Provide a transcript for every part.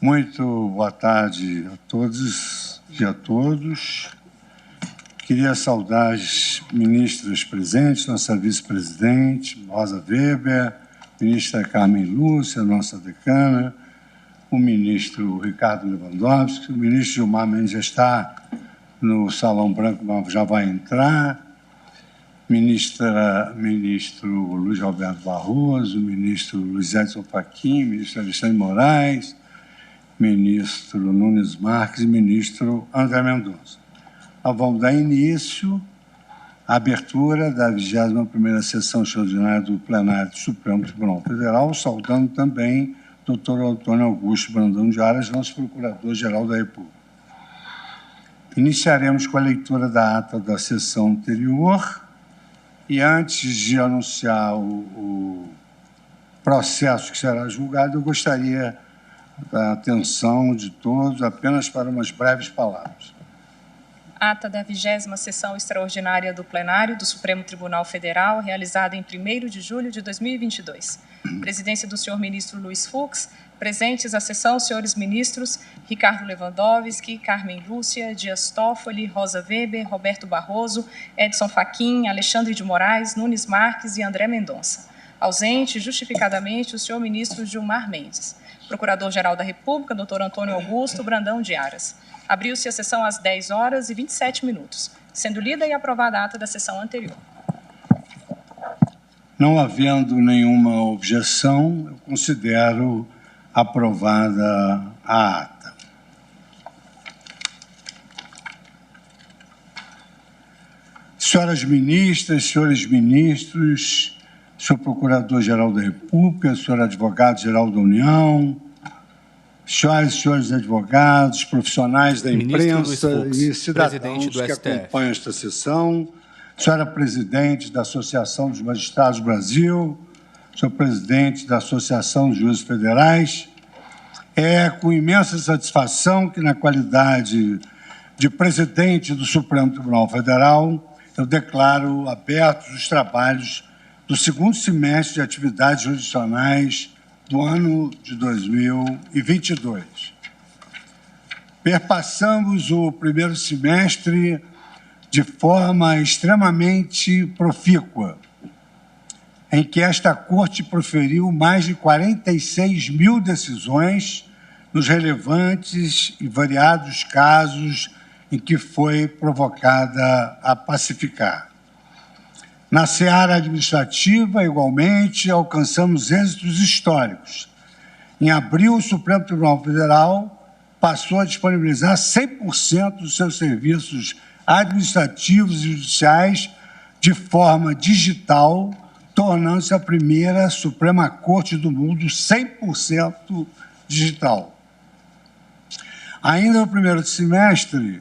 Muito boa tarde a todos e a todos. Queria saudar as ministras presentes, nossa vice-presidente, Rosa Weber, ministra Carmen Lúcia, nossa decana, o ministro Ricardo Lewandowski, o ministro Gilmar Mendes já está no Salão Branco, mas já vai entrar, ministro Luiz Roberto Barroso, ministro Luiz Edson Fachin, ministro Alexandre Moraes, ministro Nunes Marques e ministro André Mendonça. Vamos dar início à abertura da 21ª sessão extraordinária do plenário do Supremo Tribunal Federal, saudando também o doutor Antônio Augusto Brandão de Aras, nosso Procurador-Geral da República. Iniciaremos com a leitura da ata da sessão anterior e, antes de anunciar o processo que será julgado, eu gostaria da atenção de todos apenas para umas breves palavras. Ata da 20ª Sessão Extraordinária do Plenário do Supremo Tribunal Federal, realizada em 1º de julho de 2022. Presidência do senhor ministro Luiz Fux. Presentes à sessão, senhores ministros Ricardo Lewandowski, Carmen Lúcia, Dias Toffoli, Rosa Weber, Roberto Barroso, Edson Fachin, Alexandre de Moraes, Nunes Marques e André Mendonça. Ausente, justificadamente, o senhor ministro Gilmar Mendes. Procurador-Geral da República, doutor Antônio Augusto Brandão de Aras. Abriu-se a sessão às 10h27, sendo lida e aprovada a ata da sessão anterior. Não havendo nenhuma objeção, eu considero aprovada a ata. Senhoras ministras, senhores ministros, senhor Procurador-Geral da República, senhor Advogado-Geral da União, senhoras e senhores advogados, profissionais da imprensa e cidadãos que acompanham esta sessão, senhora presidente da Associação dos Magistrados do Brasil, senhor presidente da Associação dos Juízes Federais, é com imensa satisfação que, na qualidade de presidente do Supremo Tribunal Federal, eu declaro abertos os trabalhos do segundo semestre de atividades jurisdicionais do ano de 2022. Perpassamos o primeiro semestre de forma extremamente profícua, em que esta Corte proferiu mais de 46 mil decisões nos relevantes e variados casos em que foi provocada a pacificar. Na seara administrativa, igualmente, alcançamos êxitos históricos. Em abril, o Supremo Tribunal Federal passou a disponibilizar 100% dos seus serviços administrativos e judiciais de forma digital, tornando-se a primeira Suprema Corte do mundo 100% digital. Ainda no primeiro semestre,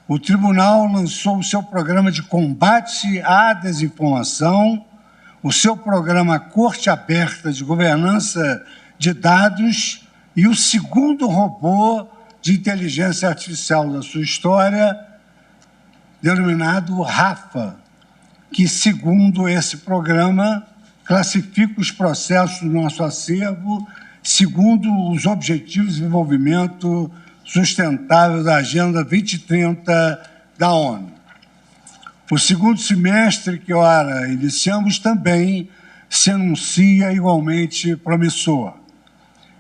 o Tribunal lançou o seu programa de combate à desinformação, o seu programa Corte Aberta de Governança de Dados e o segundo robô de inteligência artificial da sua história, denominado RAFA, que, segundo esse programa, classifica os processos do nosso acervo segundo os Objetivos de Desenvolvimento Sustentável da Agenda 2030 da ONU. O segundo semestre que, ora, iniciamos também se anuncia igualmente promissor.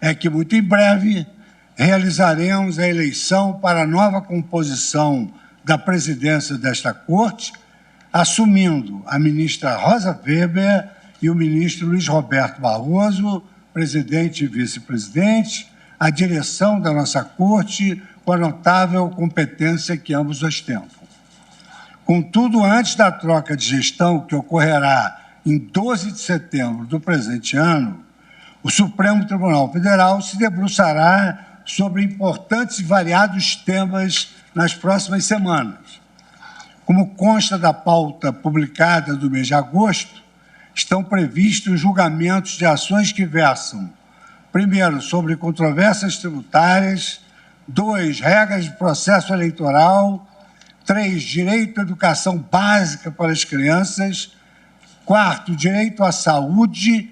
É que, muito em breve, realizaremos a eleição para a nova composição da presidência desta Corte, assumindo a ministra Rosa Weber e o ministro Luiz Roberto Barroso, presidente e vice-presidente, a direção da nossa Corte, com a notável competência que ambos ostentam. Contudo, antes da troca de gestão, que ocorrerá em 12 de setembro do presente ano, o Supremo Tribunal Federal se debruçará sobre importantes e variados temas nas próximas semanas. Como consta da pauta publicada do mês de agosto, estão previstos julgamentos de ações que versam, primeiro, sobre controvérsias tributárias, 2, regras de processo eleitoral, 3, direito à educação básica para as crianças, 4, direito à saúde,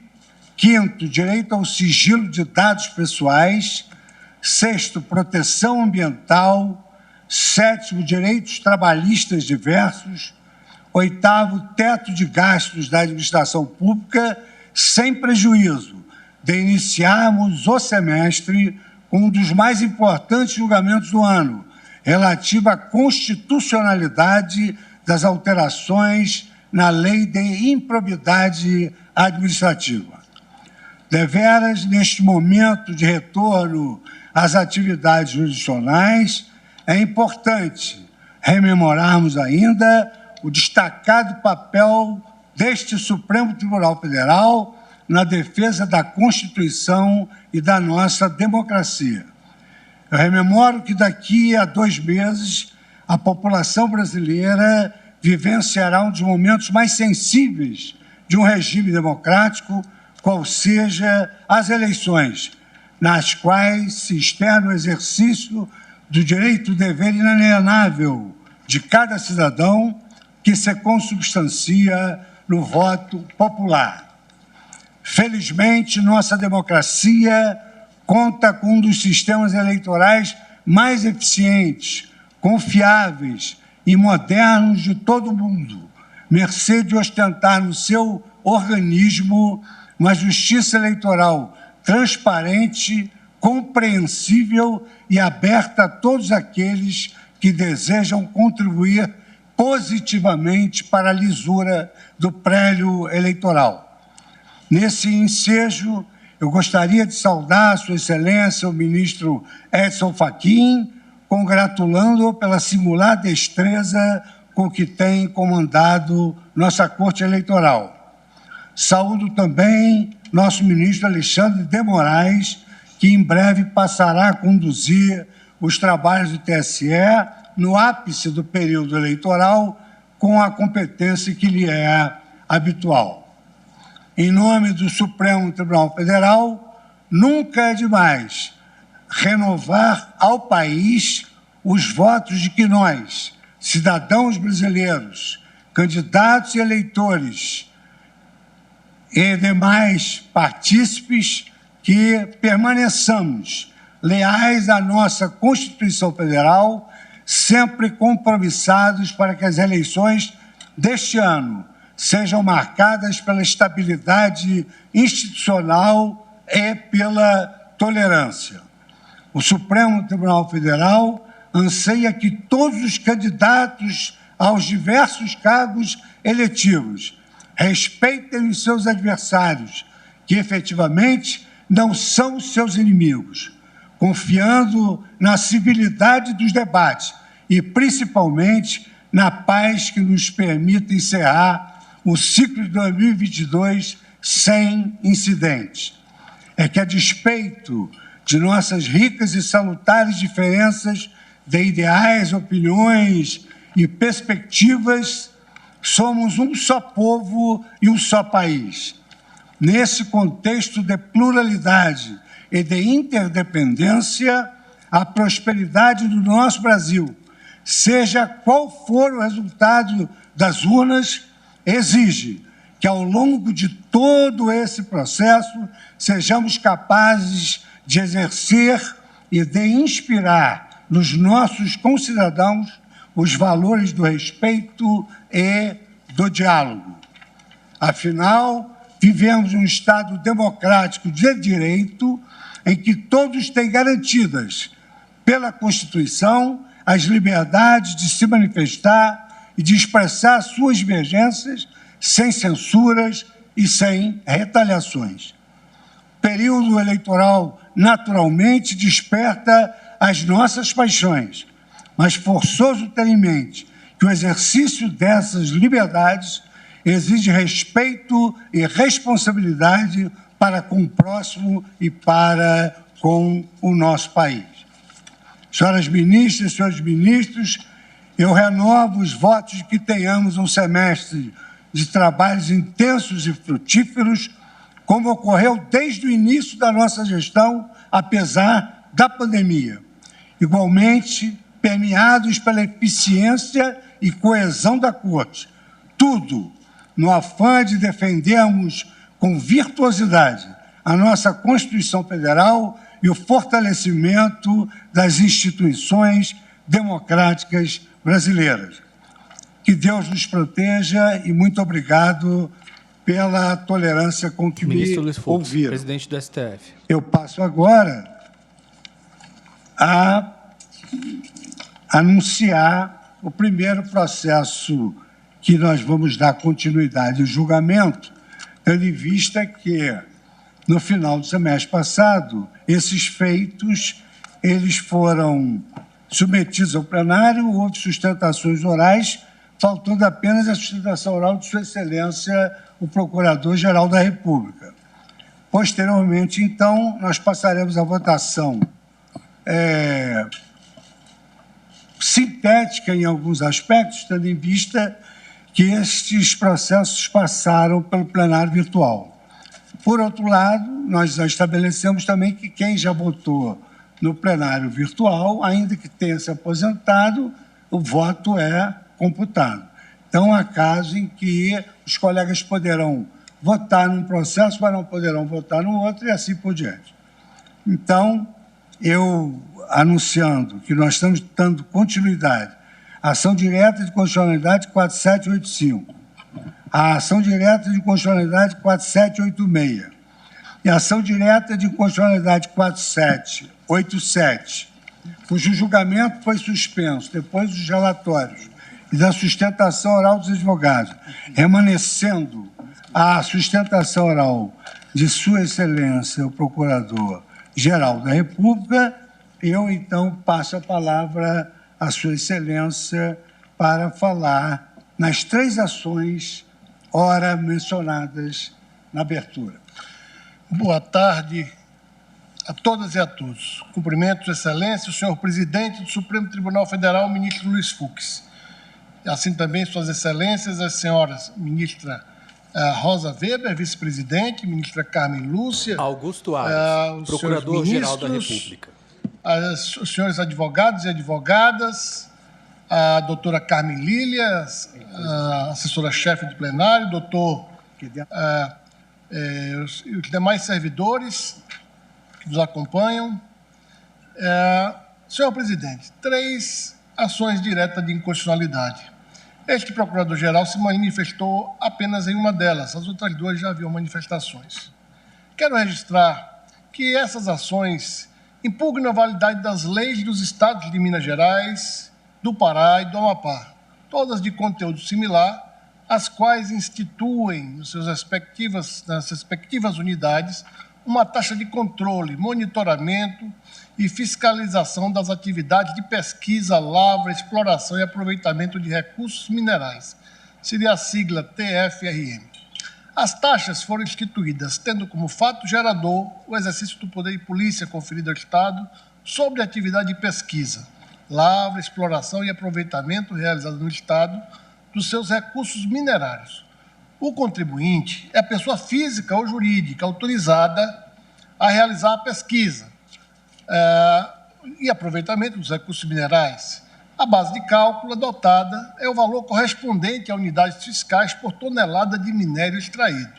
5º, direito ao sigilo de dados pessoais, Sexto, proteção ambiental. Sétimo, direitos trabalhistas diversos. Oitavo, teto de gastos da administração pública, sem prejuízo de iniciarmos o semestre com um dos mais importantes julgamentos do ano, relativo à constitucionalidade das alterações na Lei de Improbidade Administrativa. Deveras, neste momento de retorno às atividades jurisdicionais, é importante rememorarmos ainda o destacado papel deste Supremo Tribunal Federal na defesa da Constituição e da nossa democracia. Eu rememoro que daqui a 2 meses a população brasileira vivenciará um dos momentos mais sensíveis de um regime democrático, qual seja as eleições, nas quais se externa o exercício do direito-dever inalienável de cada cidadão que se consubstancia no voto popular. Felizmente, nossa democracia conta com um dos sistemas eleitorais mais eficientes, confiáveis e modernos de todo o mundo, mercê de ostentar no seu organismo uma justiça eleitoral transparente, compreensível e aberta a todos aqueles que desejam contribuir positivamente para a lisura do prélio eleitoral. Nesse ensejo, eu gostaria de saudar Sua Excelência, o ministro Edson Fachin, congratulando-o pela singular destreza com que tem comandado nossa Corte Eleitoral. Saúdo também nosso ministro Alexandre de Moraes, que em breve passará a conduzir os trabalhos do TSE no ápice do período eleitoral, com a competência que lhe é habitual. Em nome do Supremo Tribunal Federal, nunca é demais renovar ao país os votos de que nós, cidadãos brasileiros, candidatos e eleitores e demais partícipes, que permaneçamos leais à nossa Constituição Federal, sempre compromissados para que as eleições deste ano sejam marcadas pela estabilidade institucional e pela tolerância. O Supremo Tribunal Federal anseia que todos os candidatos aos diversos cargos eletivos respeitem os seus adversários, que efetivamente não são os seus inimigos, confiando na civilidade dos debates e, principalmente, na paz que nos permita encerrar o ciclo de 2022 sem incidentes. É que, a despeito de nossas ricas e salutares diferenças de ideais, opiniões e perspectivas, somos um só povo e um só país. Nesse contexto de pluralidade e de interdependência, a prosperidade do nosso Brasil, seja qual for o resultado das urnas, exige que, ao longo de todo esse processo, sejamos capazes de exercer e de inspirar nos nossos concidadãos os valores do respeito e do diálogo. Afinal, vivemos um Estado democrático de direito em que todos têm garantidas pela Constituição as liberdades de se manifestar e de expressar suas divergências sem censuras e sem retaliações. O período eleitoral naturalmente desperta as nossas paixões, mas forçoso ter em mente que o exercício dessas liberdades exige respeito e responsabilidade para com o próximo e para com o nosso país. Senhoras ministras e senhores ministros, eu renovo os votos de que tenhamos um semestre de trabalhos intensos e frutíferos, como ocorreu desde o início da nossa gestão, apesar da pandemia. Igualmente, permeados pela eficiência e coesão da Corte, tudo no afã de defendermos com virtuosidade a nossa Constituição Federal e o fortalecimento das instituições democráticas brasileiras. Que Deus nos proteja e muito obrigado pela tolerância com que Ministro me Luiz Fux, ouviram. presidente do STF. Eu passo agora a anunciar o primeiro processo que nós vamos dar continuidade ao julgamento, tendo em vista que, no final do semestre passado, esses feitos eles foram submetidos ao plenário, houve sustentações orais, faltando apenas a sustentação oral de Sua Excelência, o Procurador-Geral da República. Posteriormente, então, nós passaremos à votação sintética em alguns aspectos, tendo em vista que estes processos passaram pelo plenário virtual. Por outro lado, nós já estabelecemos também que quem já votou no plenário virtual, ainda que tenha se aposentado, o voto é computado. Então, há casos em que os colegas poderão votar num processo, mas não poderão votar no outro, e assim por diante. Então, eu anunciando que nós estamos dando continuidade à ação direta de constitucionalidade 4785, a ação direta de constitucionalidade 4786 e a ação direta de constitucionalidade 4787, cujo julgamento foi suspenso depois dos relatórios e da sustentação oral dos advogados, remanescendo a sustentação oral de Sua Excelência, o Procurador-Geral da República, eu, então, passo a palavra à Sua Excelência para falar nas 3 ações ora mencionadas na abertura. Boa tarde a todas e a todos. Cumprimento, Sua Excelência, o senhor presidente do Supremo Tribunal Federal, ministro Luiz Fux. E assim também, Suas Excelências, as senhoras ministra Rosa Weber, vice-presidente, ministra Carmen Lúcia, Augusto Aras, Procurador-Geral da República. Os senhores advogados e advogadas, a doutora Carmen Lília, assessora-chefe do plenário, os demais servidores que nos acompanham. Senhor presidente, 3 ações diretas de inconstitucionalidade. Este procurador-geral se manifestou apenas em uma delas, as outras 2 já haviam manifestações. Quero registrar que essas ações impugnam a validade das leis dos estados de Minas Gerais, do Pará e do Amapá, todas de conteúdo similar, as quais instituem, nas respectivas unidades, uma taxa de controle, monitoramento e fiscalização das atividades de pesquisa, lavra, exploração e aproveitamento de recursos minerais. Seria a sigla TFRM. As taxas foram instituídas tendo como fato gerador o exercício do poder de polícia conferido ao Estado sobre a atividade de pesquisa, lavra, exploração e aproveitamento realizado no Estado dos seus recursos minerários. O contribuinte é a pessoa física ou jurídica autorizada a realizar a pesquisa e aproveitamento dos recursos minerais. A base de cálculo adotada é o valor correspondente a unidades fiscais por tonelada de minério extraído.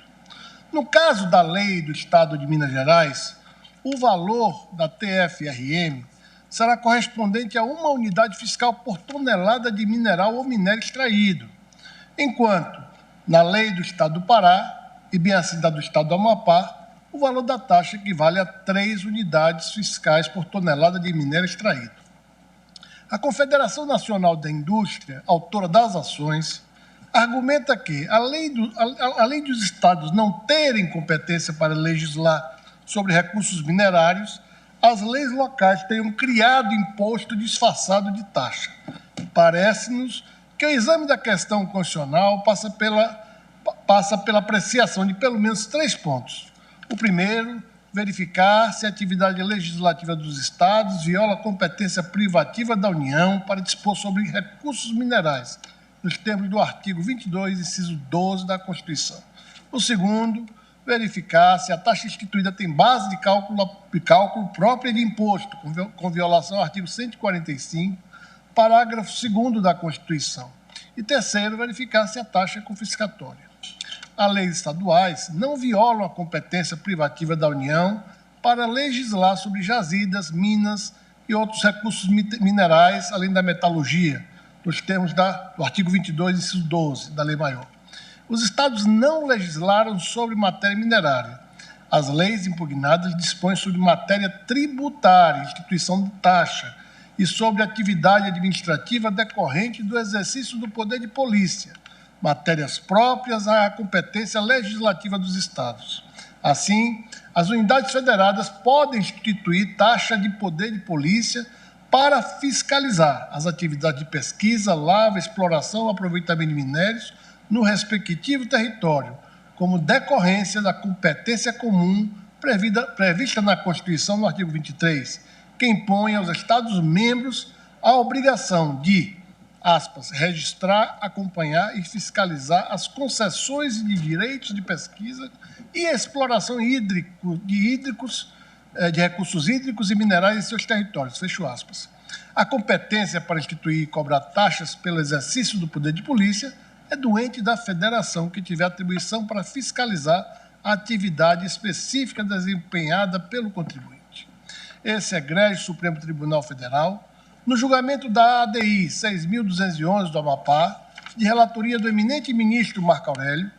No caso da lei do Estado de Minas Gerais, o valor da TFRM será correspondente a 1 unidade fiscal por tonelada de mineral ou minério extraído, enquanto, na lei do Estado do Pará e bem assim da do Estado do Amapá, o valor da taxa equivale a 3 unidades fiscais por tonelada de minério extraído. A Confederação Nacional da Indústria, autora das ações, argumenta que, além dos estados não terem competência para legislar sobre recursos minerários, as leis locais tenham criado imposto disfarçado de taxa. Parece-nos que o exame da questão constitucional passa pela apreciação de pelo menos 3 pontos. O primeiro, verificar se a atividade legislativa dos estados viola a competência privativa da União para dispor sobre recursos minerais, nos termos do artigo 22, inciso 12 da Constituição. O segundo, verificar se a taxa instituída tem base de cálculo própria de imposto, com violação ao artigo 145, parágrafo 2º da Constituição. E terceiro, verificar se a taxa é confiscatória. As leis estaduais não violam a competência privativa da União para legislar sobre jazidas, minas e outros recursos minerais, além da metalurgia, nos termos do artigo 22, inciso 12, da Lei Maior. Os Estados não legislaram sobre matéria minerária. As leis impugnadas dispõem sobre matéria tributária, instituição de taxa, e sobre atividade administrativa decorrente do exercício do poder de polícia, matérias próprias à competência legislativa dos Estados. Assim, as unidades federadas podem instituir taxa de poder de polícia para fiscalizar as atividades de pesquisa, lavra, exploração, aproveitamento de minérios no respectivo território, como decorrência da competência comum prevista na Constituição, no artigo 23, que impõe aos Estados-membros a obrigação de, aspas, registrar, acompanhar e fiscalizar as concessões de direitos de pesquisa e exploração de recursos hídricos e minerais em seus territórios, fecho aspas. A competência para instituir e cobrar taxas pelo exercício do poder de polícia é do ente da federação que tiver atribuição para fiscalizar a atividade específica desempenhada pelo contribuinte. Esse egrégio Supremo Tribunal Federal, no julgamento da ADI 6.211 do Amapá, de relatoria do eminente ministro Marco Aurélio,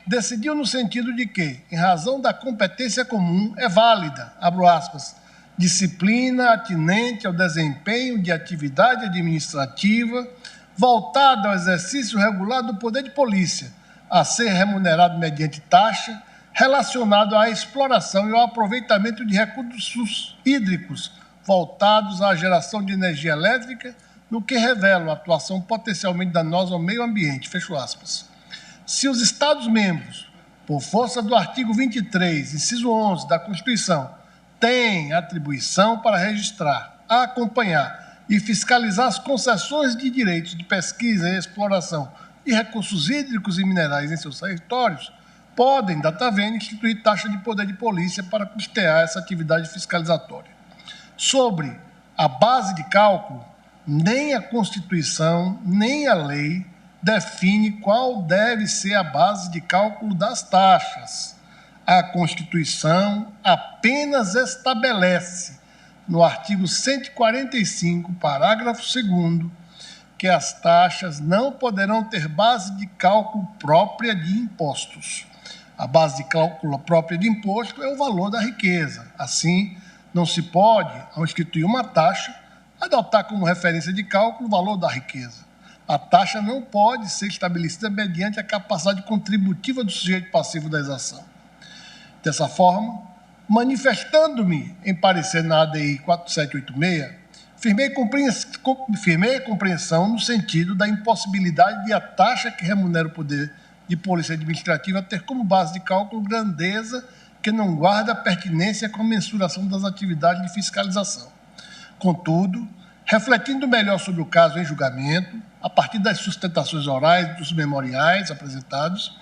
decidiu no sentido de que, em razão da competência comum, é válida, abro aspas, disciplina atinente ao desempenho de atividade administrativa voltada ao exercício regular do poder de polícia, a ser remunerado mediante taxa, relacionado à exploração e ao aproveitamento de recursos hídricos voltados à geração de energia elétrica, no que revela a atuação potencialmente danosa ao meio ambiente, fecho aspas. Se os Estados-membros, por força do artigo 23, inciso 11 da Constituição, têm atribuição para registrar, acompanhar e fiscalizar as concessões de direitos de pesquisa e exploração de recursos hídricos e minerais em seus territórios, podem, data vênia, instituir taxa de poder de polícia para custear essa atividade fiscalizatória. Sobre a base de cálculo, nem a Constituição, nem a lei define qual deve ser a base de cálculo das taxas. A Constituição apenas estabelece, no artigo 145, parágrafo 2º, que as taxas não poderão ter base de cálculo própria de impostos. A base de cálculo própria de imposto é o valor da riqueza. Assim, não se pode, ao instituir uma taxa, adotar como referência de cálculo o valor da riqueza. A taxa não pode ser estabelecida mediante a capacidade contributiva do sujeito passivo da exação. Dessa forma, manifestando-me em parecer na ADI 4786, firmei a compreensão no sentido da impossibilidade de a taxa que remunera o poder de polícia administrativa ter como base de cálculo grandeza que não guarda pertinência com a mensuração das atividades de fiscalização. Contudo, refletindo melhor sobre o caso em julgamento, a partir das sustentações orais dos memoriais apresentados,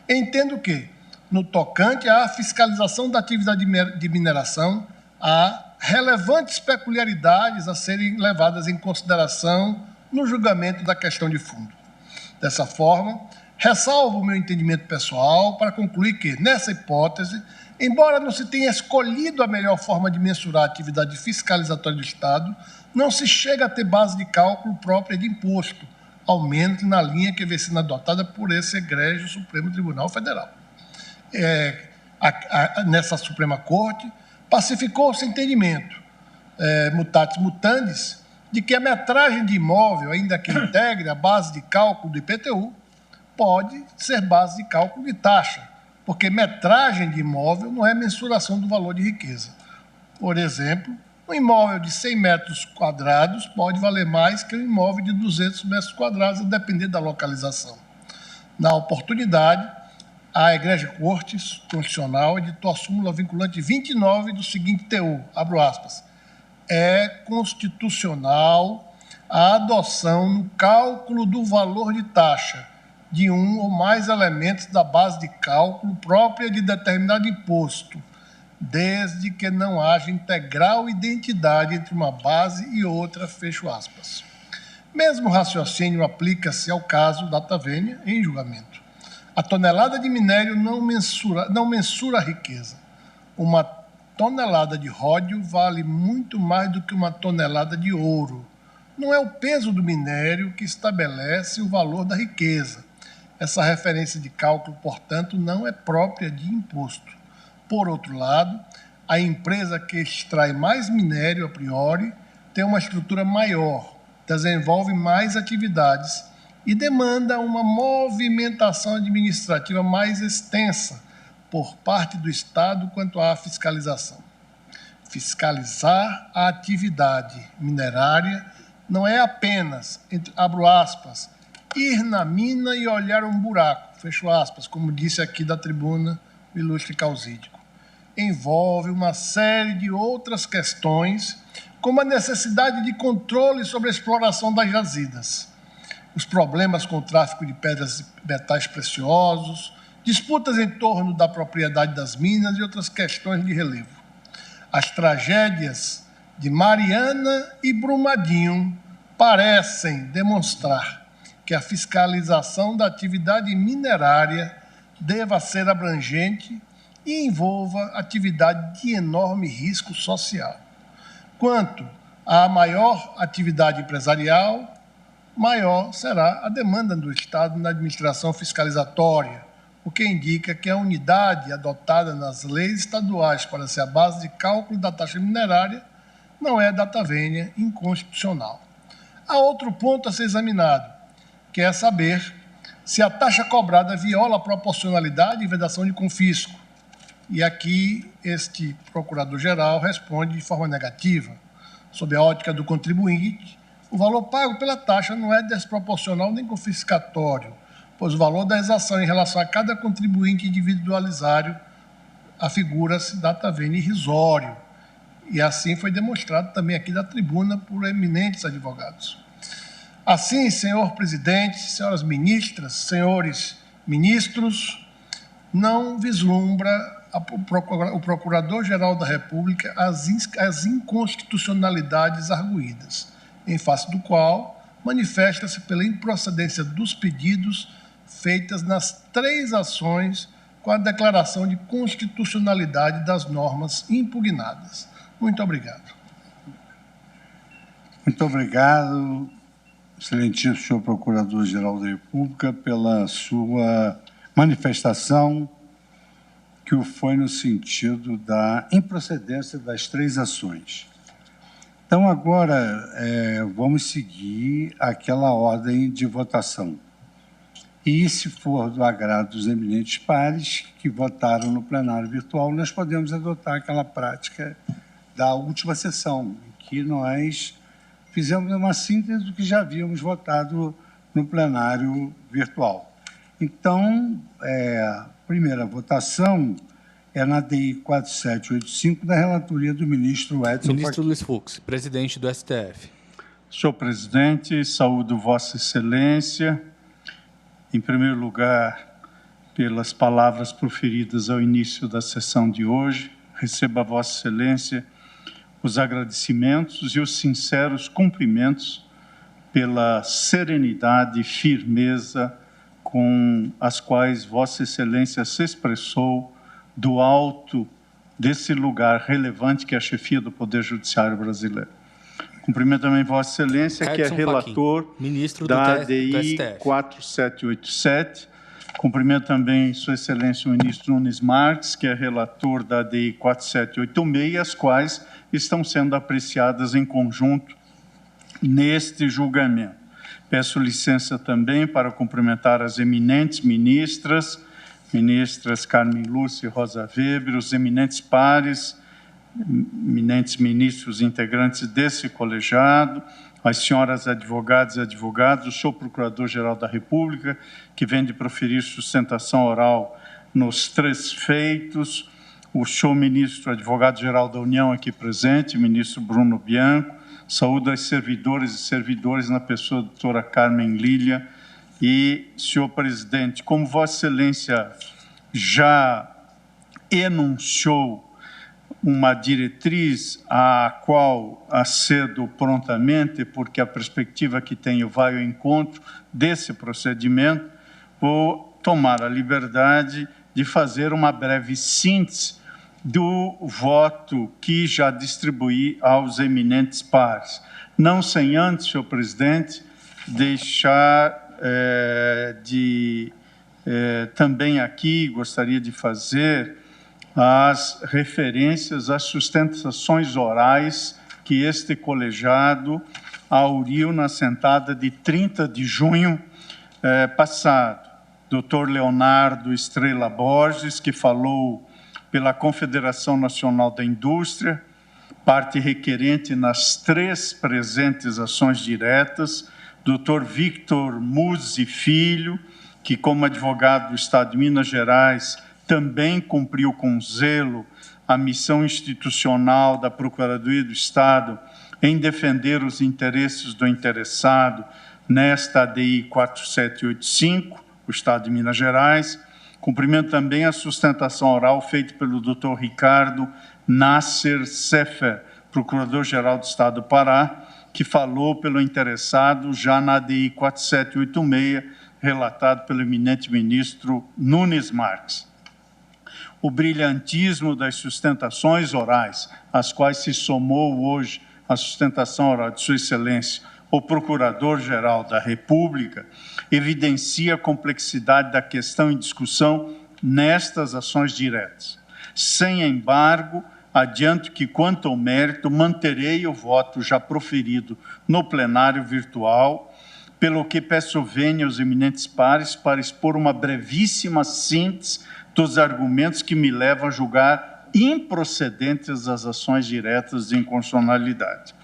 entendo que, no tocante à fiscalização da atividade de mineração, há relevantes peculiaridades a serem levadas em consideração no julgamento da questão de fundo. Dessa forma, ressalvo o meu entendimento pessoal para concluir que, nessa hipótese, embora não se tenha escolhido a melhor forma de mensurar a atividade fiscalizatória do Estado, não se chega a ter base de cálculo própria de imposto, ao menos na linha que vem sendo adotada por esse egrégio Supremo Tribunal Federal. Nessa Suprema Corte, pacificou-se entendimento, mutatis mutandis, de que a metragem de imóvel, ainda que integre a base de cálculo do IPTU, pode ser base de cálculo de taxa, porque metragem de imóvel não é mensuração do valor de riqueza. Por exemplo, um imóvel de 100 metros quadrados pode valer mais que um imóvel de 200 metros quadrados, a depender da localização. Na oportunidade, a Egrégia Corte Constitucional editou a súmula vinculante 29 do seguinte teor, abro aspas, é constitucional a adoção no cálculo do valor de taxa de um ou mais elementos da base de cálculo própria de determinado imposto, desde que não haja integral identidade entre uma base e outra, fecho aspas. Mesmo raciocínio aplica-se ao caso data vênia em julgamento. A tonelada de minério não mensura a riqueza. Uma tonelada de ródio vale muito mais do que uma tonelada de ouro. Não é o peso do minério que estabelece o valor da riqueza. Essa referência de cálculo, portanto, não é própria de imposto. Por outro lado, a empresa que extrai mais minério a priori tem uma estrutura maior, desenvolve mais atividades e demanda uma movimentação administrativa mais extensa por parte do Estado quanto à fiscalização. Fiscalizar a atividade minerária não é apenas, abro aspas, ir na mina e olhar um buraco, fecho aspas, como disse aqui da tribuna o ilustre Causídico. Envolve uma série de outras questões, como a necessidade de controle sobre a exploração das jazidas, os problemas com o tráfico de pedras e metais preciosos, disputas em torno da propriedade das minas e outras questões de relevo. As tragédias de Mariana e Brumadinho parecem demonstrar que a fiscalização da atividade minerária deva ser abrangente e envolva atividade de enorme risco social. Quanto à maior atividade empresarial, maior será a demanda do Estado na administração fiscalizatória, o que indica que a unidade adotada nas leis estaduais para ser a base de cálculo da taxa minerária não é data vênia inconstitucional. Há outro ponto a ser examinado, que é saber se a taxa cobrada viola a proporcionalidade e vedação de confisco. E aqui este procurador-geral responde de forma negativa. Sob a ótica do contribuinte, o valor pago pela taxa não é desproporcional nem confiscatório, pois o valor da exação em relação a cada contribuinte individualizário afigura-se data vênia irrisório. E assim foi demonstrado também aqui da tribuna por eminentes advogados. Assim, senhor presidente, senhoras ministras, senhores ministros, não vislumbra o Procurador-Geral da República as inconstitucionalidades arguídas, em face do qual manifesta-se pela improcedência dos pedidos feitas nas 3 ações com a declaração de constitucionalidade das normas impugnadas. Muito obrigado. Muito obrigado, excelentíssimo senhor Procurador-Geral da República, pela sua manifestação que o foi no sentido da improcedência das 3 ações. Então, agora, vamos seguir aquela ordem de votação. E, se for do agrado dos eminentes pares que votaram no plenário virtual, nós podemos adotar aquela prática da última sessão, em que nós fizemos uma síntese do que já havíamos votado no plenário virtual. Então, a primeira votação é na DI 4785, da relatoria do ministro Edson Ministro Luiz Fux, presidente do STF. Senhor presidente, saúdo Vossa Excelência. Em primeiro lugar, pelas palavras proferidas ao início da sessão de hoje, receba a Vossa Excelência os agradecimentos e os sinceros cumprimentos pela serenidade e firmeza com as quais Vossa Excelência se expressou do alto desse lugar relevante que é a chefia do Poder Judiciário brasileiro. Cumprimento também Vossa Excelência, que é relator da ADI 4787. Cumprimento também Sua Excelência o ministro Nunes Marques, que é relator da ADI 4786, as quais estão sendo apreciadas em conjunto neste julgamento. Peço licença também para cumprimentar as eminentes ministras Carmen Lúcia e Rosa Weber, os eminentes pares, eminentes ministros integrantes desse colegiado, as senhoras advogadas e advogados, o senhor Procurador-Geral da República, que vem de proferir sustentação oral nos 3 feitos, o senhor ministro advogado-geral da União aqui presente, ministro Bruno Bianco, saúdo aos servidores e servidores na pessoa da doutora Carmen Lília e, senhor presidente, como Vossa Excelência já enunciou uma diretriz a qual acedo prontamente, porque a perspectiva que tenho vai ao encontro desse procedimento, vou tomar a liberdade de fazer uma breve síntese do voto que já distribuí aos eminentes pares. Não sem antes, senhor presidente, deixar também aqui, gostaria de fazer as referências às sustentações orais que este colegiado auriu na sentada de 30 de junho passado. Dr. Leonardo Estrela Borges, que falou pela Confederação Nacional da Indústria, parte requerente nas 3 presentes ações diretas, Dr. Victor Muzi Filho, que como advogado do Estado de Minas Gerais também cumpriu com zelo a missão institucional da Procuradoria do Estado em defender os interesses do interessado nesta ADI 4785, o Estado de Minas Gerais. Cumprimento também a sustentação oral feita pelo Dr. Ricardo Nasser Sefer, Procurador-Geral do Estado do Pará, que falou pelo interessado já na ADI 4786, relatado pelo eminente ministro Nunes Marques. O brilhantismo das sustentações orais, às quais se somou hoje a sustentação oral de Sua Excelência, o Procurador-Geral da República, evidencia a complexidade da questão em discussão nestas ações diretas. Sem embargo, adianto que, quanto ao mérito, manterei o voto já proferido no plenário virtual, pelo que peço vênia aos eminentes pares para expor uma brevíssima síntese dos argumentos que me levam a julgar improcedentes as ações diretas de inconstitucionalidade,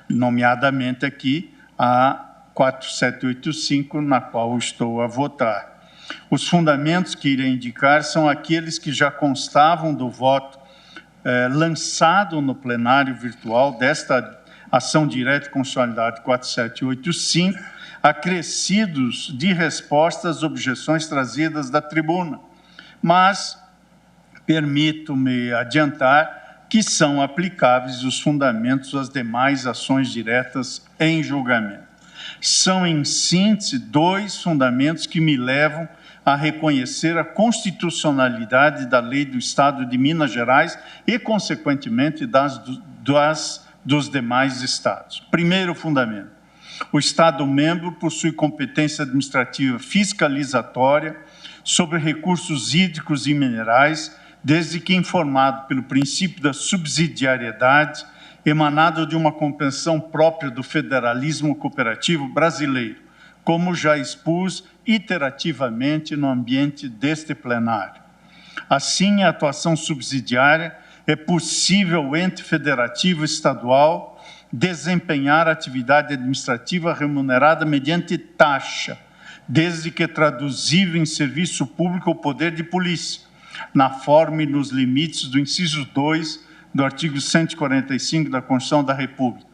nomeadamente aqui a 4785, na qual estou a votar. Os fundamentos que irei indicar são aqueles que já constavam do voto lançado no plenário virtual desta ação direta de constitucionalidade 4785, acrescidos de resposta às objeções trazidas da tribuna. Mas permito-me adiantar que são aplicáveis os fundamentos às demais ações diretas em julgamento. São, em síntese, 2 fundamentos que me levam a reconhecer a constitucionalidade da lei do Estado de Minas Gerais e, consequentemente, dos demais estados. Primeiro fundamento: o Estado-membro possui competência administrativa fiscalizatória sobre recursos hídricos e minerais, desde que informado pelo princípio da subsidiariedade, emanado de uma compreensão própria do federalismo cooperativo brasileiro, como já expus iterativamente no ambiente deste plenário. Assim, a atuação subsidiária é possível o ente federativo estadual desempenhar atividade administrativa remunerada mediante taxa, desde que traduzível em serviço público ao poder de polícia, na forma e nos limites do inciso 2 do artigo 145 da Constituição da República.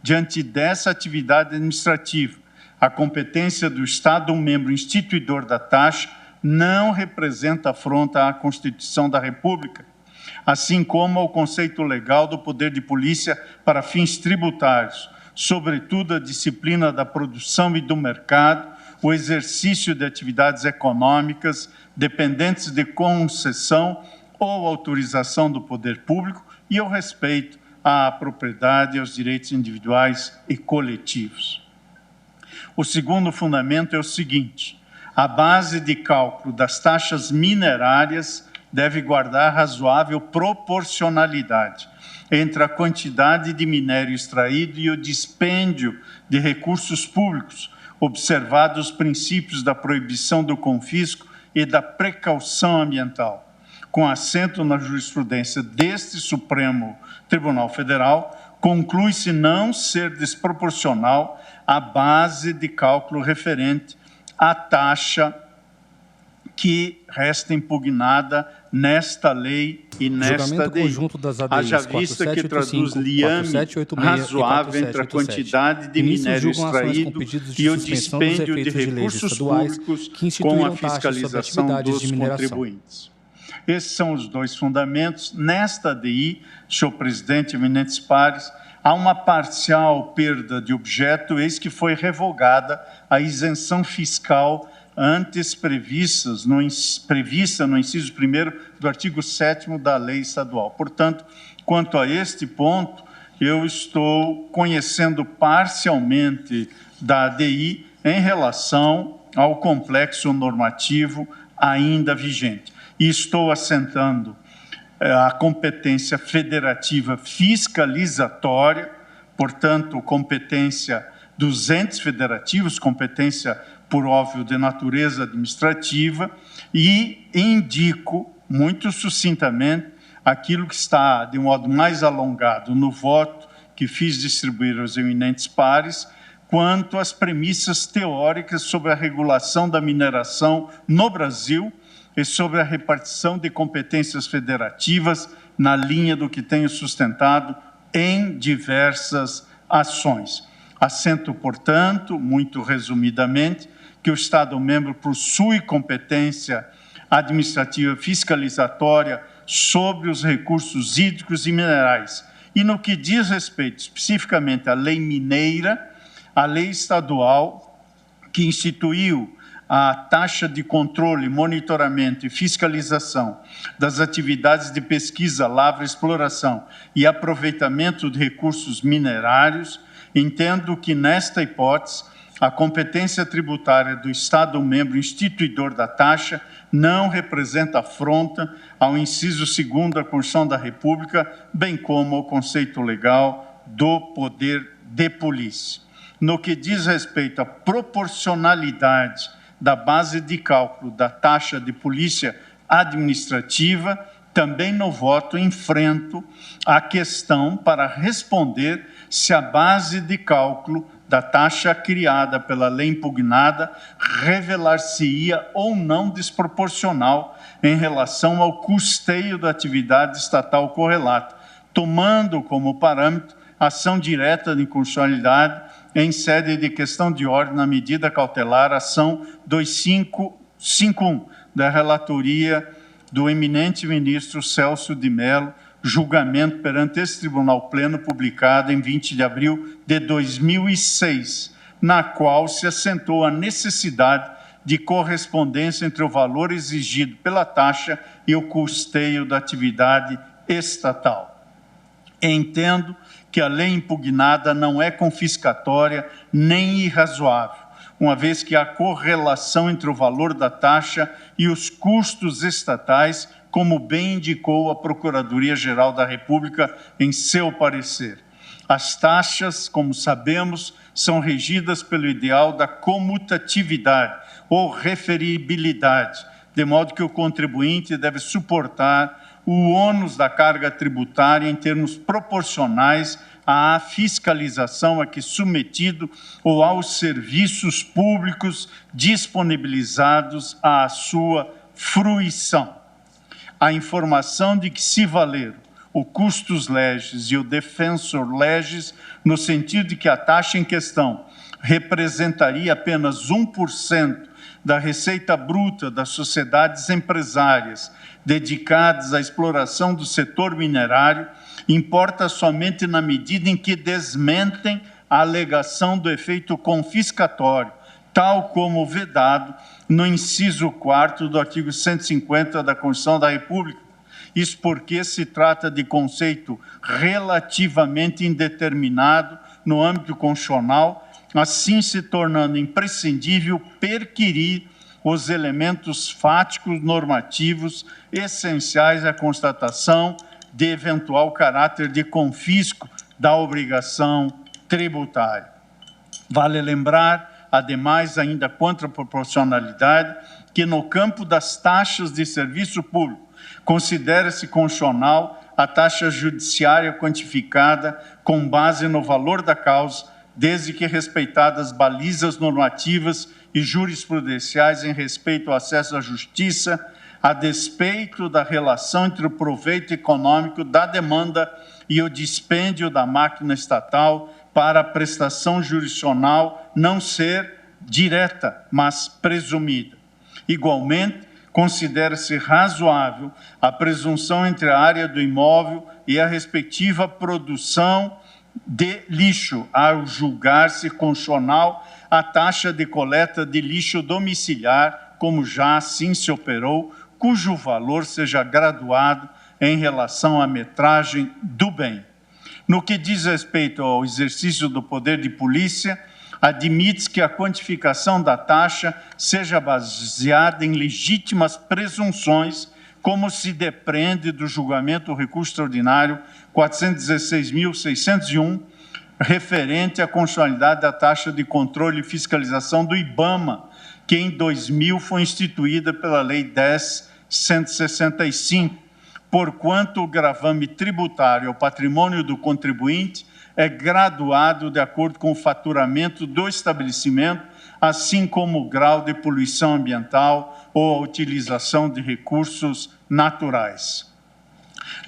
Diante dessa atividade administrativa, a competência do Estado, membro instituidor da taxa, não representa afronta à Constituição da República, assim como ao conceito legal do poder de polícia para fins tributários, sobretudo a disciplina da produção e do mercado, o exercício de atividades econômicas dependentes de concessão ou autorização do poder público e o respeito à propriedade e aos direitos individuais e coletivos. O segundo fundamento é o seguinte: a base de cálculo das taxas minerárias deve guardar razoável proporcionalidade entre a quantidade de minério extraído e o dispêndio de recursos públicos, observados os princípios da proibição do confisco e da precaução ambiental, com assento na jurisprudência deste Supremo Tribunal Federal, conclui-se não ser desproporcional a base de cálculo referente à taxa que resta impugnada nesta lei e nesta DI, haja vista que traduz liame razoável entre a quantidade de minério extraído e o dispêndio de recursos públicos com a fiscalização dos contribuintes. Esses são os 2 fundamentos. Nesta DI, senhor presidente, eminentes pares, há uma parcial perda de objeto, eis que foi revogada a isenção fiscal antes prevista no inciso 1º do artigo 7º da lei estadual. Portanto, quanto a este ponto, eu estou conhecendo parcialmente da ADI em relação ao complexo normativo ainda vigente. E estou assentando a competência federativa fiscalizatória, portanto, competência dos entes federativos, competência, por óbvio, de natureza administrativa, e indico muito sucintamente aquilo que está, de modo mais alongado, no voto que fiz distribuir aos eminentes pares, quanto às premissas teóricas sobre a regulação da mineração no Brasil e sobre a repartição de competências federativas na linha do que tenho sustentado em diversas ações. Assento, portanto, muito resumidamente, que o Estado-membro possui competência administrativa fiscalizatória sobre os recursos hídricos e minerais. E no que diz respeito especificamente à lei mineira, a lei estadual que instituiu a taxa de controle, monitoramento e fiscalização das atividades de pesquisa, lavra, exploração e aproveitamento de recursos minerários, entendo que, nesta hipótese, a competência tributária do Estado-membro instituidor da taxa não representa afronta ao inciso 2º da Constituição da República, bem como ao conceito legal do poder de polícia. No que diz respeito à proporcionalidade da base de cálculo da taxa de polícia administrativa, também no voto enfrento a questão para responder se a base de cálculo da taxa criada pela lei impugnada revelar-se-ia ou não desproporcional em relação ao custeio da atividade estatal correlata, tomando como parâmetro ação direta de inconstitucionalidade em sede de questão de ordem na medida cautelar, ação 2551, da relatoria do eminente ministro Celso de Mello, julgamento perante esse Tribunal Pleno, publicado em 20 de abril de 2006, na qual se assentou a necessidade de correspondência entre o valor exigido pela taxa e o custeio da atividade estatal. Entendo que a lei impugnada não é confiscatória nem irrazoável, uma vez que há correlação entre o valor da taxa e os custos estatais, como bem indicou a Procuradoria-Geral da República em seu parecer. As taxas, como sabemos, são regidas pelo ideal da comutatividade ou referibilidade, de modo que o contribuinte deve suportar o ônus da carga tributária em termos proporcionais à fiscalização a que submetido ou aos serviços públicos disponibilizados à sua fruição. A informação de que se valeram o custos legis e o defensor legis, no sentido de que a taxa em questão representaria apenas 1% da receita bruta das sociedades empresárias dedicadas à exploração do setor minerário, importa somente na medida em que desmentem a alegação do efeito confiscatório, tal como vedado no inciso 4º do artigo 150 da Constituição da República. Isso porque se trata de conceito relativamente indeterminado no âmbito constitucional, assim se tornando imprescindível perquirir os elementos fáticos normativos essenciais à constatação de eventual caráter de confisco da obrigação tributária. Vale lembrar, ademais, ainda quanto à proporcionalidade, que no campo das taxas de serviço público considera-se constitucional a taxa judiciária quantificada com base no valor da causa, desde que respeitadas balizas normativas e jurisprudenciais em respeito ao acesso à justiça, a despeito da relação entre o proveito econômico da demanda e o dispêndio da máquina estatal para a prestação jurisdicional não ser direta, mas presumida. Igualmente, considera-se razoável a presunção entre a área do imóvel e a respectiva produção de lixo, ao julgar-se constitucional a taxa de coleta de lixo domiciliar, como já assim se operou, cujo valor seja graduado em relação à metragem do bem. No que diz respeito ao exercício do poder de polícia, admite-se que a quantificação da taxa seja baseada em legítimas presunções, como se depreende do julgamento do recurso extraordinário 416.601, referente à constitucionalidade da taxa de controle e fiscalização do IBAMA, que em 2000 foi instituída pela Lei 10.165, porquanto o gravame tributário ao patrimônio do contribuinte é graduado de acordo com o faturamento do estabelecimento, assim como o grau de poluição ambiental ou a utilização de recursos naturais.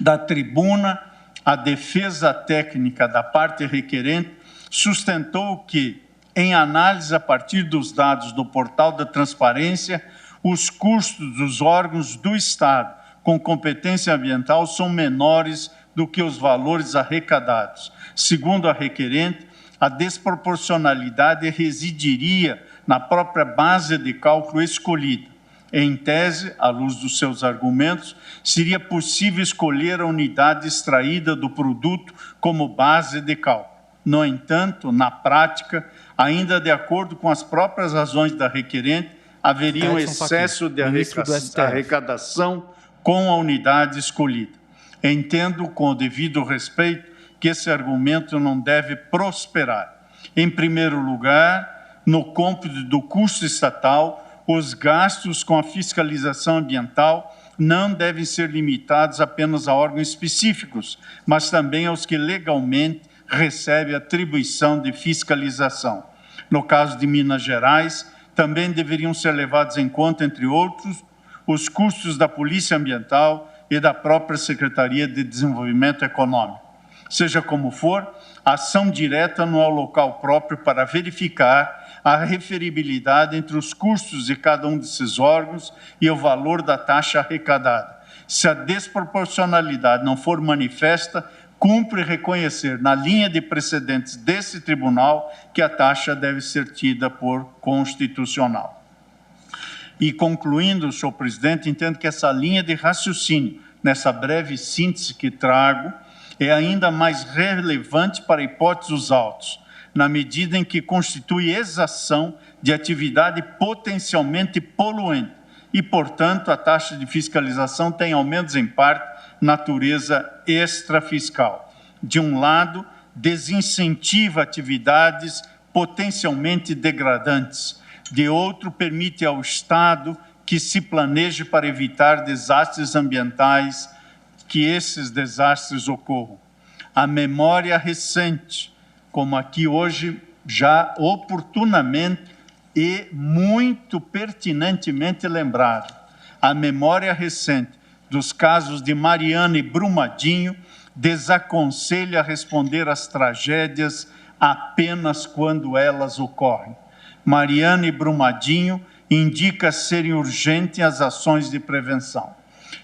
Da tribuna, a defesa técnica da parte requerente sustentou que, em análise a partir dos dados do Portal da Transparência, os custos dos órgãos do Estado com competência ambiental são menores do que os valores arrecadados. Segundo a requerente, a desproporcionalidade residiria na própria base de cálculo escolhida. Em tese, à luz dos seus argumentos, seria possível escolher a unidade extraída do produto como base de cálculo. No entanto, na prática, ainda de acordo com as próprias razões da requerente, haveria um excesso de arrecadação com a unidade escolhida. Entendo, com o devido respeito, que esse argumento não deve prosperar. Em primeiro lugar, no cômputo do custo estatal, os gastos com a fiscalização ambiental não devem ser limitados apenas a órgãos específicos, mas também aos que legalmente recebem atribuição de fiscalização. No caso de Minas Gerais, também deveriam ser levados em conta, entre outros, os custos da Polícia Ambiental e da própria Secretaria de Desenvolvimento Econômico. Seja como for, a ação direta não é o local próprio para verificar a referibilidade entre os custos de cada um desses órgãos e o valor da taxa arrecadada. Se a desproporcionalidade não for manifesta, cumpre reconhecer, na linha de precedentes desse tribunal, que a taxa deve ser tida por constitucional. E concluindo, senhor presidente, entendo que essa linha de raciocínio, nessa breve síntese que trago, é ainda mais relevante para a hipótese dos autos, na medida em que constitui exação de atividade potencialmente poluente e, portanto, a taxa de fiscalização tem, ao menos em parte, natureza extrafiscal. De um lado, desincentiva atividades potencialmente degradantes. De outro, permite ao Estado que se planeje para evitar desastres ambientais, que esses desastres ocorram. A memória recente, como aqui hoje já oportunamente e muito pertinentemente lembrado, a memória recente dos casos de Mariana e Brumadinho desaconselha a responder às tragédias apenas quando elas ocorrem. Mariana e Brumadinho indica serem urgentes as ações de prevenção.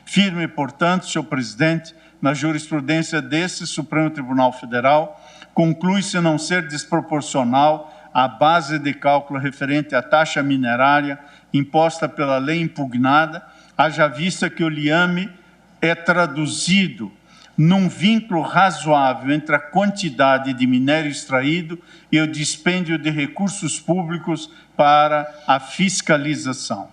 Firme, portanto, senhor presidente, na jurisprudência desse Supremo Tribunal Federal, conclui-se não ser desproporcional a base de cálculo referente à taxa minerária imposta pela lei impugnada, haja vista que o liame é traduzido num vínculo razoável entre a quantidade de minério extraído e o dispêndio de recursos públicos para a fiscalização.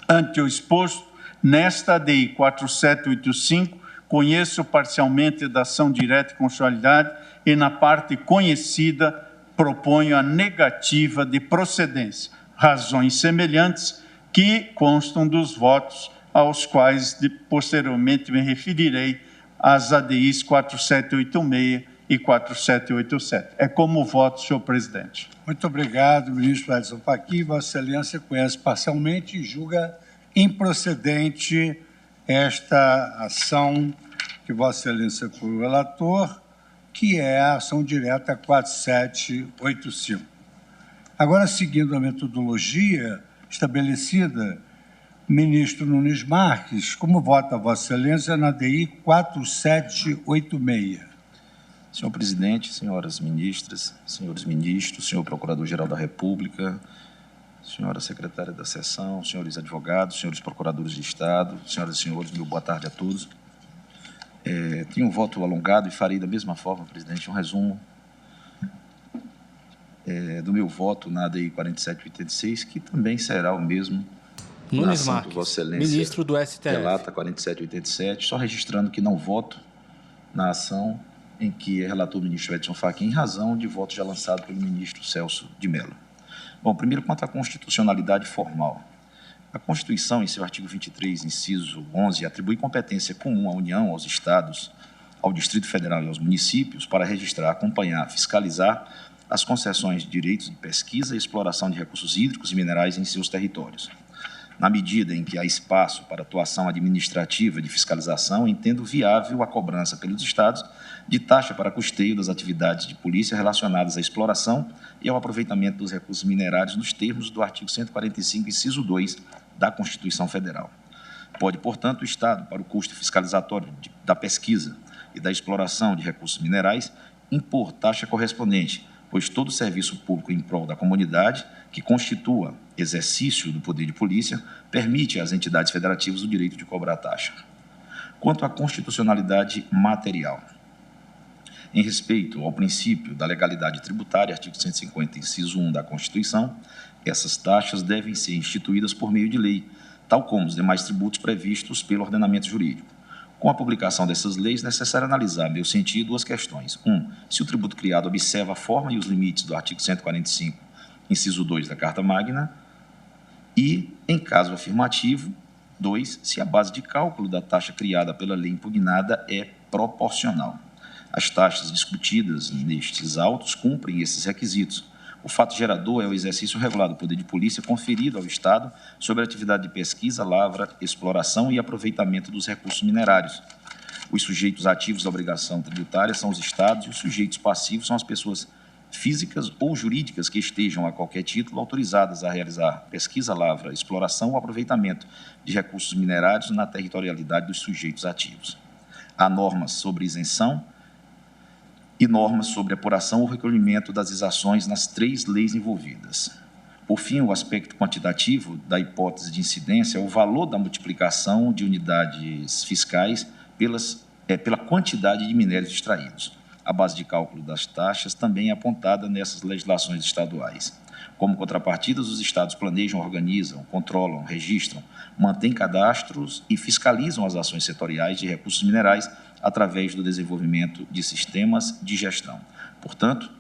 Ante o exposto, nesta ADI 4785, conheço parcialmente da ação direta e constitucionalidade e, na parte conhecida, proponho a negativa de procedência, razões semelhantes que constam dos votos aos quais posteriormente me referirei, as ADIs 4786 e 4787. É como voto, senhor presidente. Muito obrigado, ministro Edson Fachin. Vossa Excelência conhece parcialmente e julga improcedente esta ação que Vossa Excelência foi o relator, que é a ação direta 4785. Agora, seguindo a metodologia estabelecida, ministro Nunes Marques, como vota Vossa Excelência na DI 4786? Senhor presidente, senhoras ministras, senhores ministros, senhor procurador-geral da República, senhora secretária da sessão, senhores advogados, senhores procuradores de Estado, senhoras e senhores, meu boa tarde a todos. Tenho um voto alongado e farei da mesma forma, presidente, um resumo do meu voto na ADI 4786, que também será o mesmo Nunes na Marques, Vossa Excelência, ministro do STF. relata 4787, só registrando que não voto na ação em que é relator o ministro Edson Fachin, em razão de voto já lançado pelo ministro Celso de Mello. Bom, primeiro, quanto à constitucionalidade formal. A Constituição, em seu artigo 23, inciso 11, atribui competência comum à União, aos Estados, ao Distrito Federal e aos municípios para registrar, acompanhar, fiscalizar as concessões de direitos de pesquisa e exploração de recursos hídricos e minerais em seus territórios. Na medida em que há espaço para atuação administrativa de fiscalização, entendo viável a cobrança pelos Estados de taxa para custeio das atividades de polícia relacionadas à exploração e ao aproveitamento dos recursos minerários nos termos do artigo 145, inciso 2 da Constituição Federal. Pode, portanto, o Estado, para o custo fiscalizatório da pesquisa e da exploração de recursos minerais, impor taxa correspondente, pois todo serviço público em prol da comunidade, que constitua exercício do poder de polícia, permite às entidades federativas o direito de cobrar taxa. Quanto à constitucionalidade material, em respeito ao princípio da legalidade tributária, artigo 150, inciso 1 da Constituição, essas taxas devem ser instituídas por meio de lei, tal como os demais tributos previstos pelo ordenamento jurídico. Com a publicação dessas leis, é necessário analisar, meu sentido, duas questões. Se o tributo criado observa a forma e os limites do artigo 145, inciso 2 da Carta Magna, e, em caso afirmativo, 2, se a base de cálculo da taxa criada pela lei impugnada é proporcional. As taxas discutidas nestes autos cumprem esses requisitos. O fato gerador é o exercício regular do poder de polícia conferido ao Estado sobre a atividade de pesquisa, lavra, exploração e aproveitamento dos recursos minerários. Os sujeitos ativos da obrigação tributária são os Estados e os sujeitos passivos são as pessoas físicas ou jurídicas que estejam, a qualquer título, autorizadas a realizar pesquisa, lavra, exploração ou aproveitamento de recursos minerários na territorialidade dos sujeitos ativos. Há normas sobre isenção e normas sobre apuração ou recolhimento das exações nas 3 leis envolvidas. Por fim, o aspecto quantitativo da hipótese de incidência é o valor da multiplicação de unidades fiscais pela quantidade de minérios extraídos. A base de cálculo das taxas também é apontada nessas legislações estaduais. Como contrapartidas, os Estados planejam, organizam, controlam, registram, mantêm cadastros e fiscalizam as ações setoriais de recursos minerais através do desenvolvimento de sistemas de gestão. Portanto,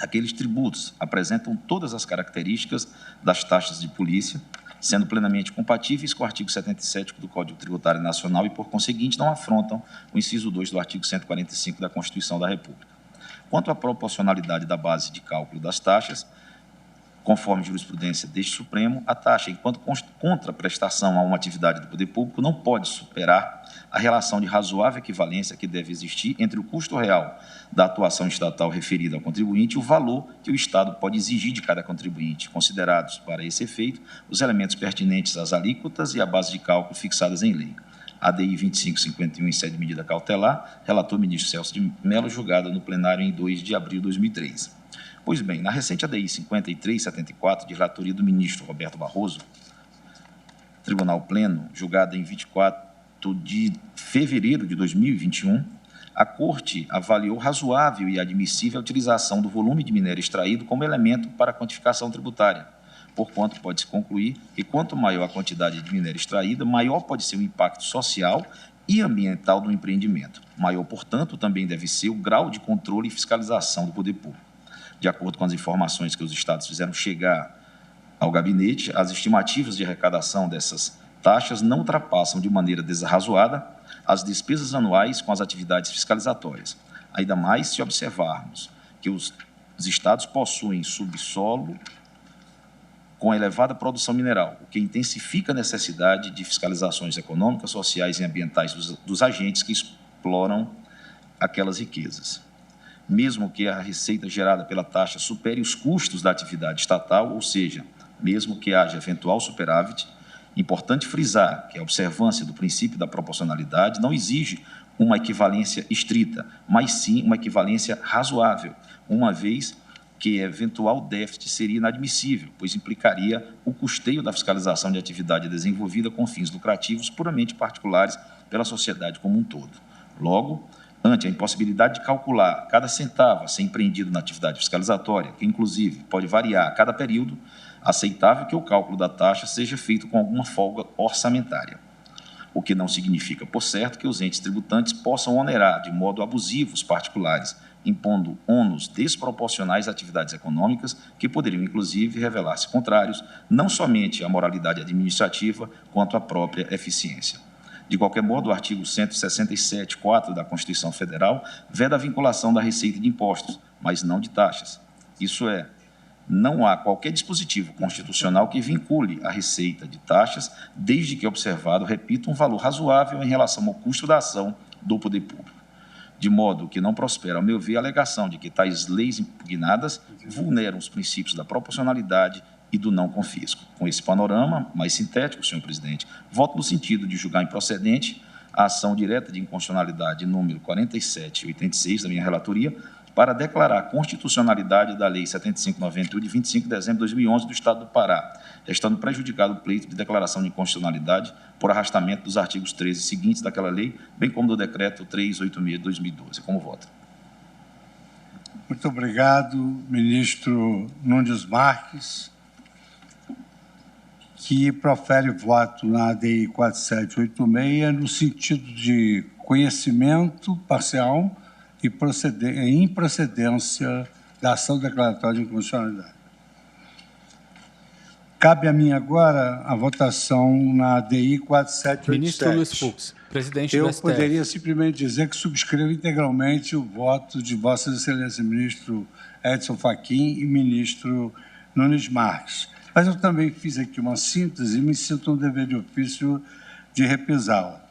aqueles tributos apresentam todas as características das taxas de polícia, sendo plenamente compatíveis com o artigo 77 do Código Tributário Nacional e, por conseguinte, não afrontam o inciso 2 do artigo 145 da Constituição da República. Quanto à proporcionalidade da base de cálculo das taxas, conforme jurisprudência deste Supremo, a taxa, enquanto contraprestação a uma atividade do poder público, não pode superar a relação de razoável equivalência que deve existir entre o custo real da atuação estatal referida ao contribuinte e o valor que o Estado pode exigir de cada contribuinte, considerados, para esse efeito, os elementos pertinentes às alíquotas e à base de cálculo fixadas em lei. ADI 2551, em sede de medida cautelar, relator ministro Celso de Mello, julgada no plenário em 2 de abril de 2013. Pois bem, na recente ADI 5374, de relatoria do ministro Roberto Barroso, Tribunal Pleno, julgada em 24 de fevereiro de 2021, a Corte avaliou razoável e admissível a utilização do volume de minério extraído como elemento para a quantificação tributária, porquanto pode-se concluir que quanto maior a quantidade de minério extraída, maior pode ser o impacto social e ambiental do empreendimento. Maior, portanto, também deve ser o grau de controle e fiscalização do poder público. De acordo com as informações que os Estados fizeram chegar ao gabinete, as estimativas de arrecadação dessas taxas não ultrapassam de maneira desarrazoada as despesas anuais com as atividades fiscalizatórias. Ainda mais se observarmos que os Estados possuem subsolo com elevada produção mineral, o que intensifica a necessidade de fiscalizações econômicas, sociais e ambientais dos agentes que exploram aquelas riquezas. Mesmo que a receita gerada pela taxa supere os custos da atividade estatal, ou seja, mesmo que haja eventual superávit, importante frisar que a observância do princípio da proporcionalidade não exige uma equivalência estrita, mas sim uma equivalência razoável, uma vez que eventual déficit seria inadmissível, pois implicaria o custeio da fiscalização de atividade desenvolvida com fins lucrativos puramente particulares pela sociedade como um todo. Logo, ante a impossibilidade de calcular cada centavo a ser empreendido na atividade fiscalizatória, que inclusive pode variar a cada período, aceitável que o cálculo da taxa seja feito com alguma folga orçamentária, o que não significa, por certo, que os entes tributantes possam onerar de modo abusivo os particulares, impondo ônus desproporcionais a atividades econômicas que poderiam, inclusive, revelar-se contrários não somente à moralidade administrativa, quanto à própria eficiência. De qualquer modo, o artigo 167.4 da Constituição Federal veda a vinculação da receita de impostos, mas não de taxas. Isso é, não há qualquer dispositivo constitucional que vincule a receita de taxas, desde que observado, repito, um valor razoável em relação ao custo da ação do poder público. De modo que não prospera, ao meu ver, a alegação de que tais leis impugnadas vulneram os princípios da proporcionalidade e do não confisco. Com esse panorama mais sintético, senhor presidente, voto no sentido de julgar improcedente a ação direta de inconstitucionalidade número 4786 da minha relatoria, para declarar a constitucionalidade da Lei 7591, de 25 de dezembro de 2011, do Estado do Pará, restando prejudicado o pleito de declaração de inconstitucionalidade por arrastamento dos artigos 13 e seguintes daquela lei, bem como do Decreto 386 de 2012. Como voto? Muito obrigado, ministro Nunes Marques, que profere voto na ADI 4786 no sentido de conhecimento parcial e improcedência da ação declaratória de inconstitucionalidade. Cabe a mim agora a votação na ADI 4787. Ministro Luiz Fux, presidente do STF. Eu poderia simplesmente dizer que subscrevo integralmente o voto de Vossa Excelência, ministro Edson Fachin e ministro Nunes Marques. Mas eu também fiz aqui uma síntese e me sinto no dever de ofício de repisá-la.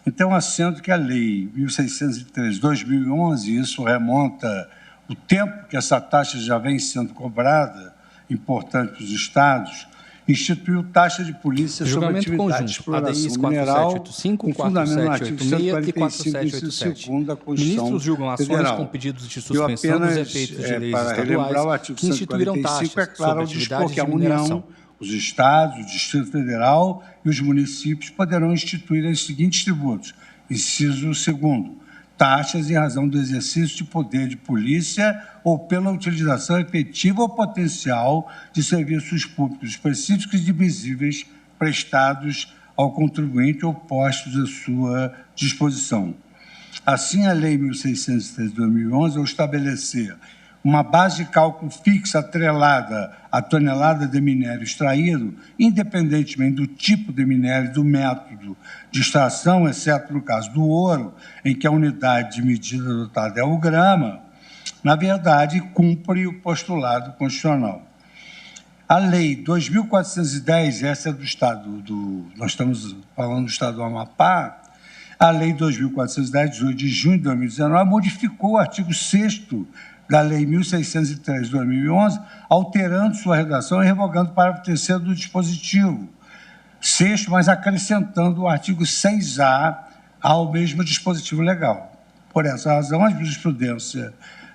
Então, assento que a Lei 1603/2011, isso remonta o tempo que essa taxa já vem sendo cobrada, importante para os estados, instituiu taxa de polícia sobre atividade de exploração mineral, com fundamento no artigo 145, inciso 2º da Constituição Ministros julgam ações Federal. com pedidos de suspensão dos efeitos de leis para relembrar o estaduais artigo que instituíram 145, taxas é claro, sobre ao dispor atividades que a de mineração. União, os estados, o Distrito Federal e os municípios poderão instituir os seguintes tributos. Inciso 2º, taxas em razão do exercício de poder de polícia ou pela utilização efetiva ou potencial de serviços públicos específicos e divisíveis prestados ao contribuinte ou postos à sua disposição. Assim, a Lei 1603/2011, ao estabelecer uma base de cálculo fixa atrelada à tonelada de minério extraído, independentemente do tipo de minério e do método de extração, exceto no caso do ouro, em que a unidade de medida adotada é o grama, na verdade, cumpre o postulado constitucional. A Lei 2.410, essa é do Estado, nós estamos falando do Estado do Amapá, a Lei 2.410, 18 de junho de 2019, modificou o artigo 6º da Lei 1.603/2011, alterando sua redação e revogando o parágrafo 3º do dispositivo 6º, mas acrescentando o artigo 6A ao mesmo dispositivo legal. Por essa razão, a jurisprudência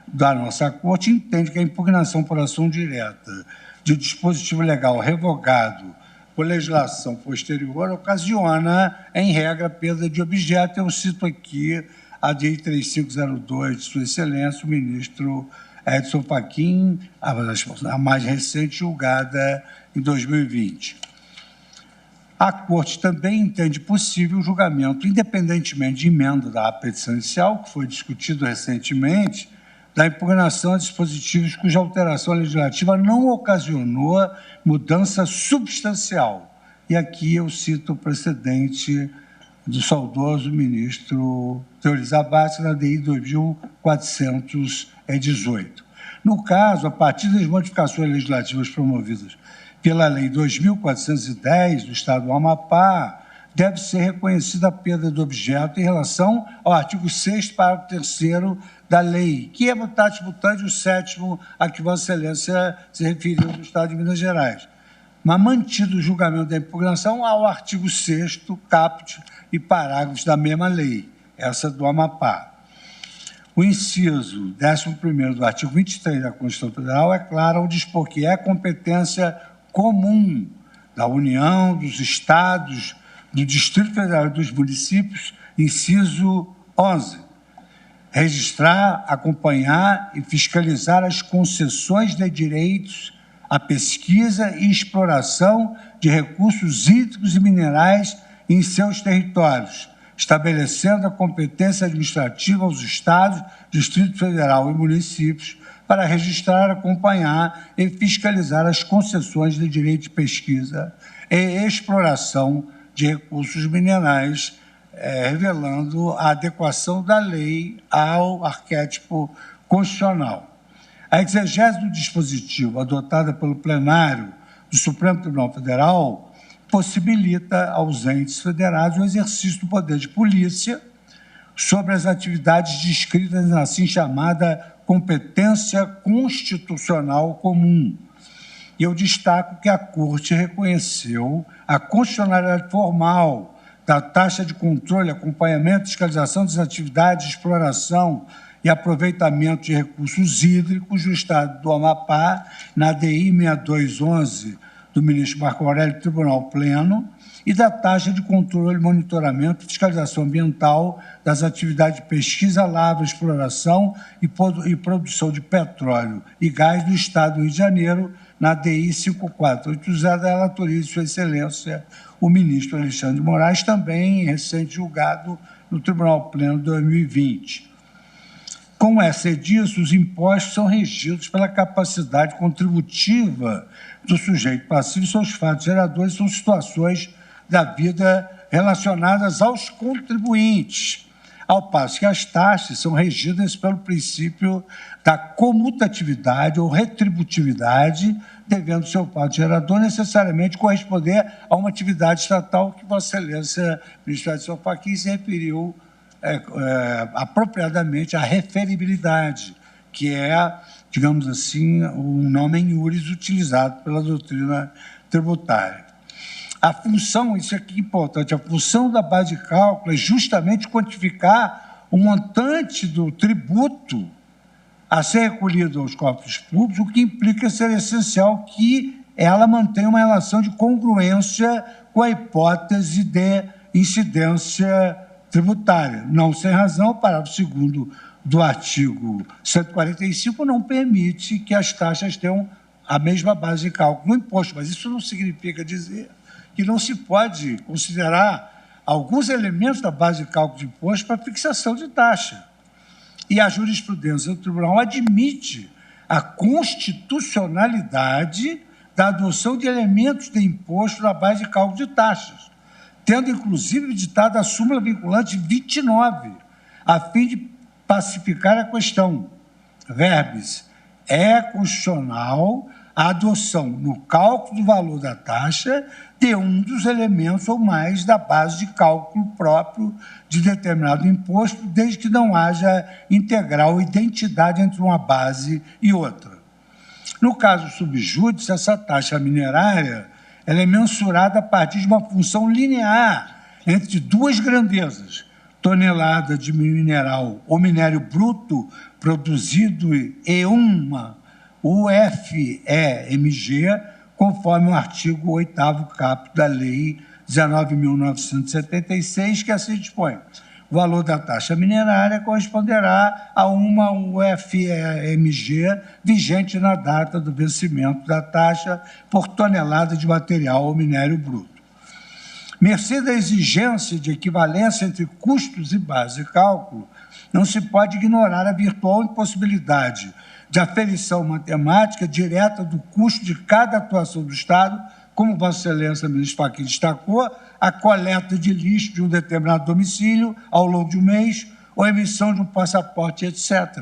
da nossa Corte entende que a impugnação por ação direta de dispositivo legal revogado por legislação posterior ocasiona, em regra, perda de objeto. Eu cito aqui a DI 3502 de Sua Excelência, o ministro Edson Fachin, a mais recente, julgada em 2020. A Corte também entende possível o julgamento, independentemente de emenda da petição inicial, que foi discutido recentemente, da impugnação a dispositivos cuja alteração legislativa não ocasionou mudança substancial. E aqui eu cito o precedente do saudoso ministro Teori Zavascki, na DI 2418. No caso, a partir das modificações legislativas promovidas pela Lei 2.410 do Estado do Amapá, deve ser reconhecida a perda do objeto em relação ao artigo 6º, parágrafo 3º da lei, que é mutatis mutandis, o 7º a que Vossa Excelência se referiu do Estado de Minas Gerais. Mas mantido o julgamento da impugnação ao artigo 6º, caput e parágrafos da mesma lei. essa do Amapá. O inciso 11º do artigo 23 da Constituição Federal é claro ao dispor que é competência comum da União, dos Estados, do Distrito Federal e dos municípios, inciso 11, registrar, acompanhar e fiscalizar as concessões de direitos à pesquisa e exploração de recursos hídricos e minerais em seus territórios, estabelecendo a competência administrativa aos Estados, Distrito Federal e municípios para registrar, acompanhar e fiscalizar as concessões de direito de pesquisa e exploração de recursos minerais, revelando a adequação da lei ao arquétipo constitucional. A exegese do dispositivo adotada pelo plenário do Supremo Tribunal Federal possibilita aos entes federados o exercício do poder de polícia sobre as atividades descritas na assim chamada competência constitucional comum. E eu destaco que a Corte reconheceu a constitucionalidade formal da taxa de controle, acompanhamento e fiscalização das atividades de exploração e aproveitamento de recursos hídricos do Estado do Amapá, na DI 6211 do ministro Marco Aurélio, Tribunal Pleno, e da taxa de controle, monitoramento e fiscalização ambiental das atividades de pesquisa, lavra, exploração e produção de petróleo e gás do Estado do Rio de Janeiro, na DI 5480 da relatoria de Sua Excelência, o ministro Alexandre de Moraes, também recente julgado no Tribunal Pleno de 2020. Com essa disso, os impostos são regidos pela capacidade contributiva do sujeito passivo e seus fatos geradores são situações da vida relacionadas aos contribuintes, ao passo que as taxas são regidas pelo princípio da comutatividade ou retributividade, devendo seu fato gerador necessariamente corresponder a uma atividade estatal que Vossa Excelência, ministro Edson Fachin, se referiu apropriadamente à referibilidade, que é, digamos assim, o nome em iuris utilizado pela doutrina tributária. A função, isso aqui é importante, a função da base de cálculo é justamente quantificar o montante do tributo a ser recolhido aos cofres públicos, o que implica ser essencial que ela mantenha uma relação de congruência com a hipótese de incidência tributária. Não sem razão, o parágrafo 2º do artigo 145 não permite que as taxas tenham a mesma base de cálculo no imposto, mas isso não significa dizer que não se pode considerar alguns elementos da base de cálculo de imposto para fixação de taxa. E a jurisprudência do tribunal admite a constitucionalidade da adoção de elementos de imposto na base de cálculo de taxas, tendo, inclusive, editado a súmula vinculante 29, a fim de pacificar a questão. Verbis, é constitucional a adoção, no cálculo do valor da taxa, de um dos elementos ou mais da base de cálculo próprio de determinado imposto, desde que não haja integral identidade entre uma base e outra. No caso subjúdice, essa taxa minerária ela é mensurada a partir de uma função linear entre duas grandezas, tonelada de mineral ou minério bruto produzido e uma UFEMG, conforme o artigo 8º caput da Lei 19.976, que assim dispõe. O valor da taxa minerária corresponderá a uma UFEMG vigente na data do vencimento da taxa por tonelada de material ou minério bruto. Mercê da exigência de equivalência entre custos e base de cálculo, não se pode ignorar a virtual impossibilidade de aferição matemática direta do custo de cada atuação do Estado, como Vossa Excelência, ministro Fachin, destacou, a coleta de lixo de um determinado domicílio ao longo de um mês, ou a emissão de um passaporte, etc.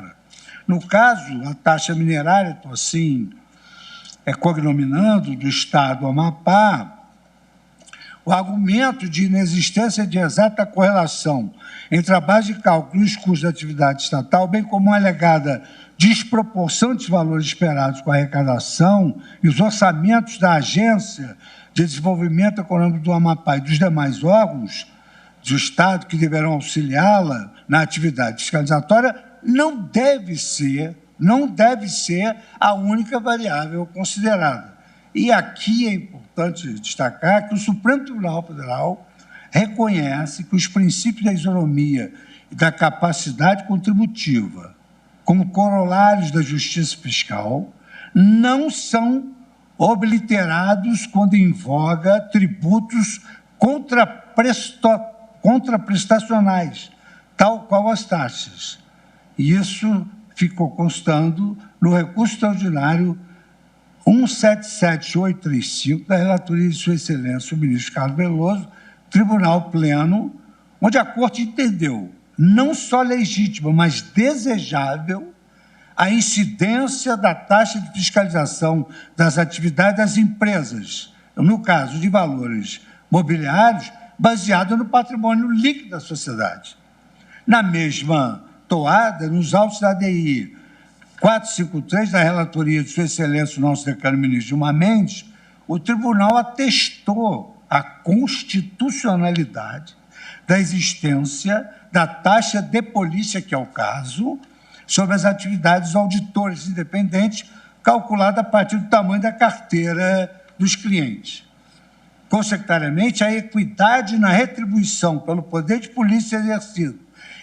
No caso, a taxa minerária, estou assim, cognominando, do Estado do Amapá, o argumento de inexistência de exata correlação entre a base de cálculo e os custos da atividade estatal, bem como uma alegada desproporção dos valores esperados com a arrecadação e os orçamentos da Agência de Desenvolvimento Econômico do Amapá e dos demais órgãos do Estado que deverão auxiliá-la na atividade fiscalizatória não deve ser a única variável considerada. E aqui é importante destacar que o Supremo Tribunal Federal reconhece que os princípios da isonomia e da capacidade contributiva, como corolários da justiça fiscal, não são obliterados quando em voga tributos contraprestacionais, tal qual as taxas. E isso ficou constando no recurso extraordinário 177835 da relatoria de Sua Excelência, o ministro Carlos Veloso, Tribunal Pleno, onde a Corte entendeu não só legítima, mas desejável a incidência da taxa de fiscalização das atividades das empresas, no caso de valores mobiliários, baseado no patrimônio líquido da sociedade. Na mesma toada, nos autos da ADI 453, da relatoria de Sua Excelência, o nosso decano ministro Gilmar Mendes, o tribunal atestou a constitucionalidade da existência da taxa de polícia, que é o caso, sobre as atividades auditores independentes, calculada a partir do tamanho da carteira dos clientes. Consequentemente, a equidade na retribuição pelo poder de polícia exercido,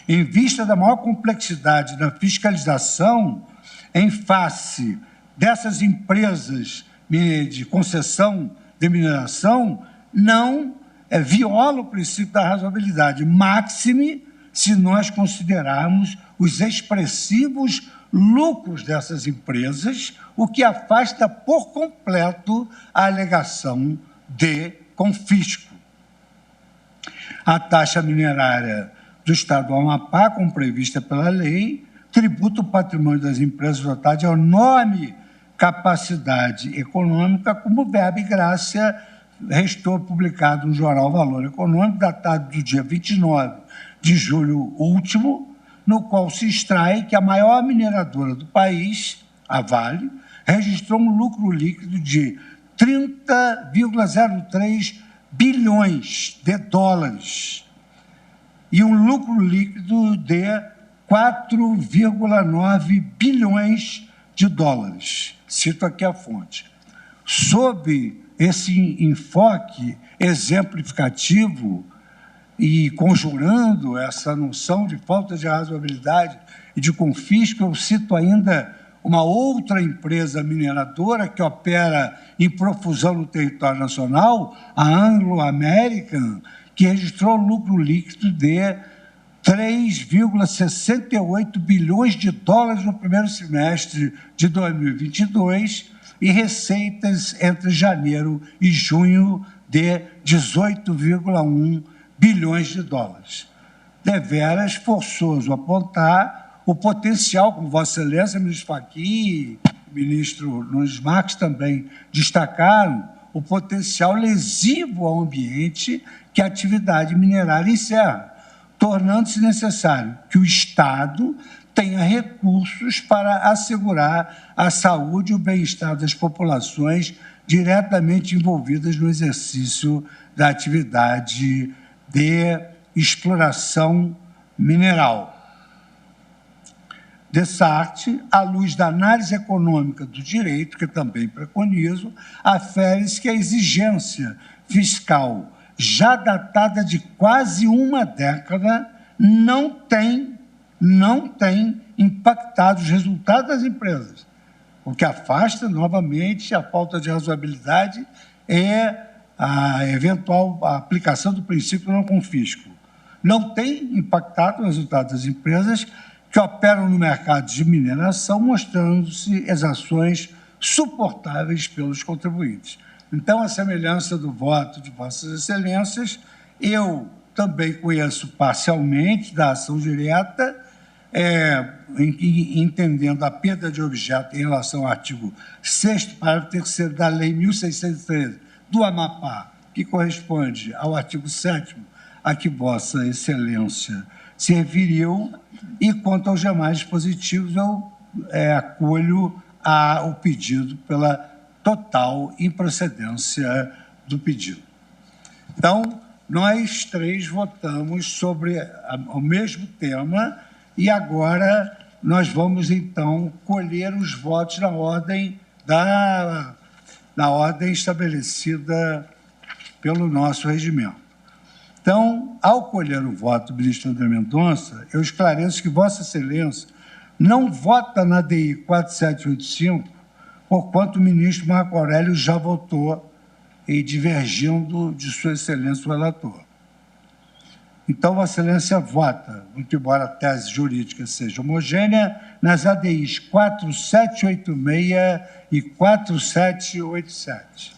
em vista da maior complexidade da fiscalização, em face dessas empresas de concessão de mineração, não viola o princípio da razoabilidade, máxime se nós considerarmos os expressivos lucros dessas empresas, o que afasta por completo a alegação de confisco. A taxa minerária do Estado do Amapá, como prevista pela lei, tributa o patrimônio das empresas dotadas de enorme capacidade econômica, como verba e graça restou publicado no jornal Valor Econômico, datado do dia 29 de julho último, no qual se extrai que a maior mineradora do país, a Vale, registrou um lucro líquido de 30,03 bilhões de dólares e um lucro líquido de 4,9 bilhões de dólares. Cito aqui a fonte. Sob esse enfoque exemplificativo e conjurando essa noção de falta de razoabilidade e de confisco, eu cito ainda uma outra empresa mineradora que opera em profusão no território nacional, a Anglo American, que registrou lucro líquido de 3,68 bilhões de dólares no primeiro semestre de 2022 e receitas entre janeiro e junho de 18,1 bilhões de dólares. Deveras forçoso apontar o potencial, como Vossa Excelência, ministro Fachin e ministro Nunes Marques também destacaram, o potencial lesivo ao ambiente que a atividade minerária encerra, tornando-se necessário que o Estado tenha recursos para assegurar a saúde e o bem-estar das populações diretamente envolvidas no exercício da atividade de exploração mineral. Dessarte, à luz da análise econômica do direito, que também preconizo, afere-se que a exigência fiscal já datada de quase uma década não tem impactado os resultados das empresas, o que afasta novamente a falta de razoabilidade e a eventual aplicação do princípio não confisco. Não tem impactado o resultado das empresas que operam no mercado de mineração, mostrando-se exações suportáveis pelos contribuintes. Então, a semelhança do voto de Vossas Excelências, eu também conheço parcialmente da ação direta, entendendo a perda de objeto em relação ao artigo 6º, parágrafo 3º da Lei 1.613 do Amapá, que corresponde ao artigo 7º a que Vossa Excelência se referiu, e quanto aos demais dispositivos, eu acolho o pedido pela total improcedência do pedido. Então, nós três votamos sobre o mesmo tema e agora nós vamos, então, colher os votos na ordem estabelecida pelo nosso regimento. Então, ao colher o voto do ministro André Mendonça, eu esclareço que Vossa Excelência não vota na DI 4785, porquanto o ministro Marco Aurélio já votou e divergindo de Sua Excelência o relator. Então, Vossa Excelência vota, muito embora a tese jurídica seja homogênea, nas ADIs 4786 e 4787.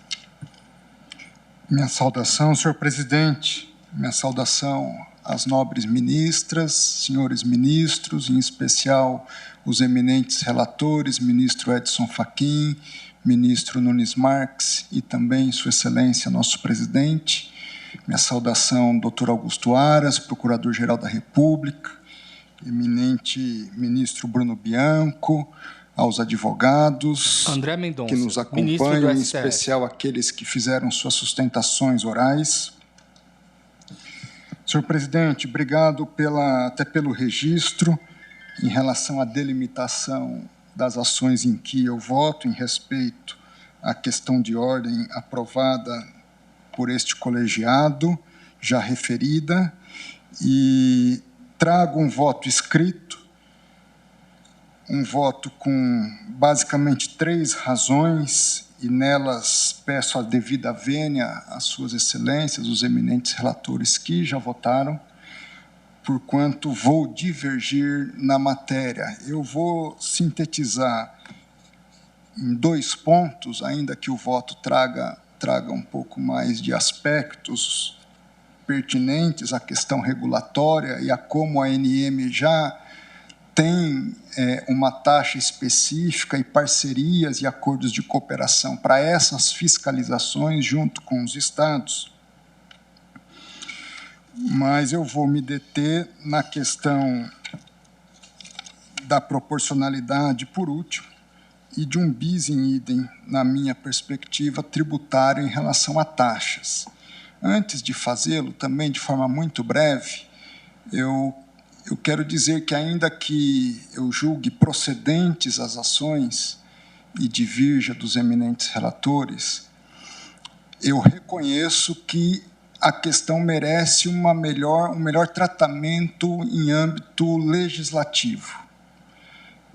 Minha saudação, senhor presidente, minha saudação às nobres ministras, senhores ministros, em especial os eminentes relatores, ministro Edson Fachin, ministro Nunes Marques e também Sua Excelência, nosso presidente. Minha saudação, doutor Augusto Aras, procurador-geral da República, eminente ministro Bruno Bianco, aos advogados André Mendonça, que nos acompanham, em especial aqueles que fizeram suas sustentações orais. Senhor presidente, obrigado até pelo registro em relação à delimitação das ações em que eu voto, em respeito à questão de ordem aprovada por este colegiado, já referida, e trago um voto escrito, um voto com basicamente 3 razões, e nelas peço a devida vênia às Suas Excelências, os eminentes relatores que já votaram, porquanto vou divergir na matéria. Eu vou sintetizar em 2 pontos, ainda que o voto traga um pouco mais de aspectos pertinentes à questão regulatória e a como a ANM já tem uma taxa específica e parcerias e acordos de cooperação para essas fiscalizações junto com os estados. Mas eu vou me deter na questão da proporcionalidade, por último, e de um bis in idem, na minha perspectiva, tributária em relação a taxas. Antes de fazê-lo, também de forma muito breve, eu quero dizer que, ainda que eu julgue procedentes as ações e divirja dos eminentes relatores, eu reconheço que a questão merece um melhor tratamento em âmbito legislativo,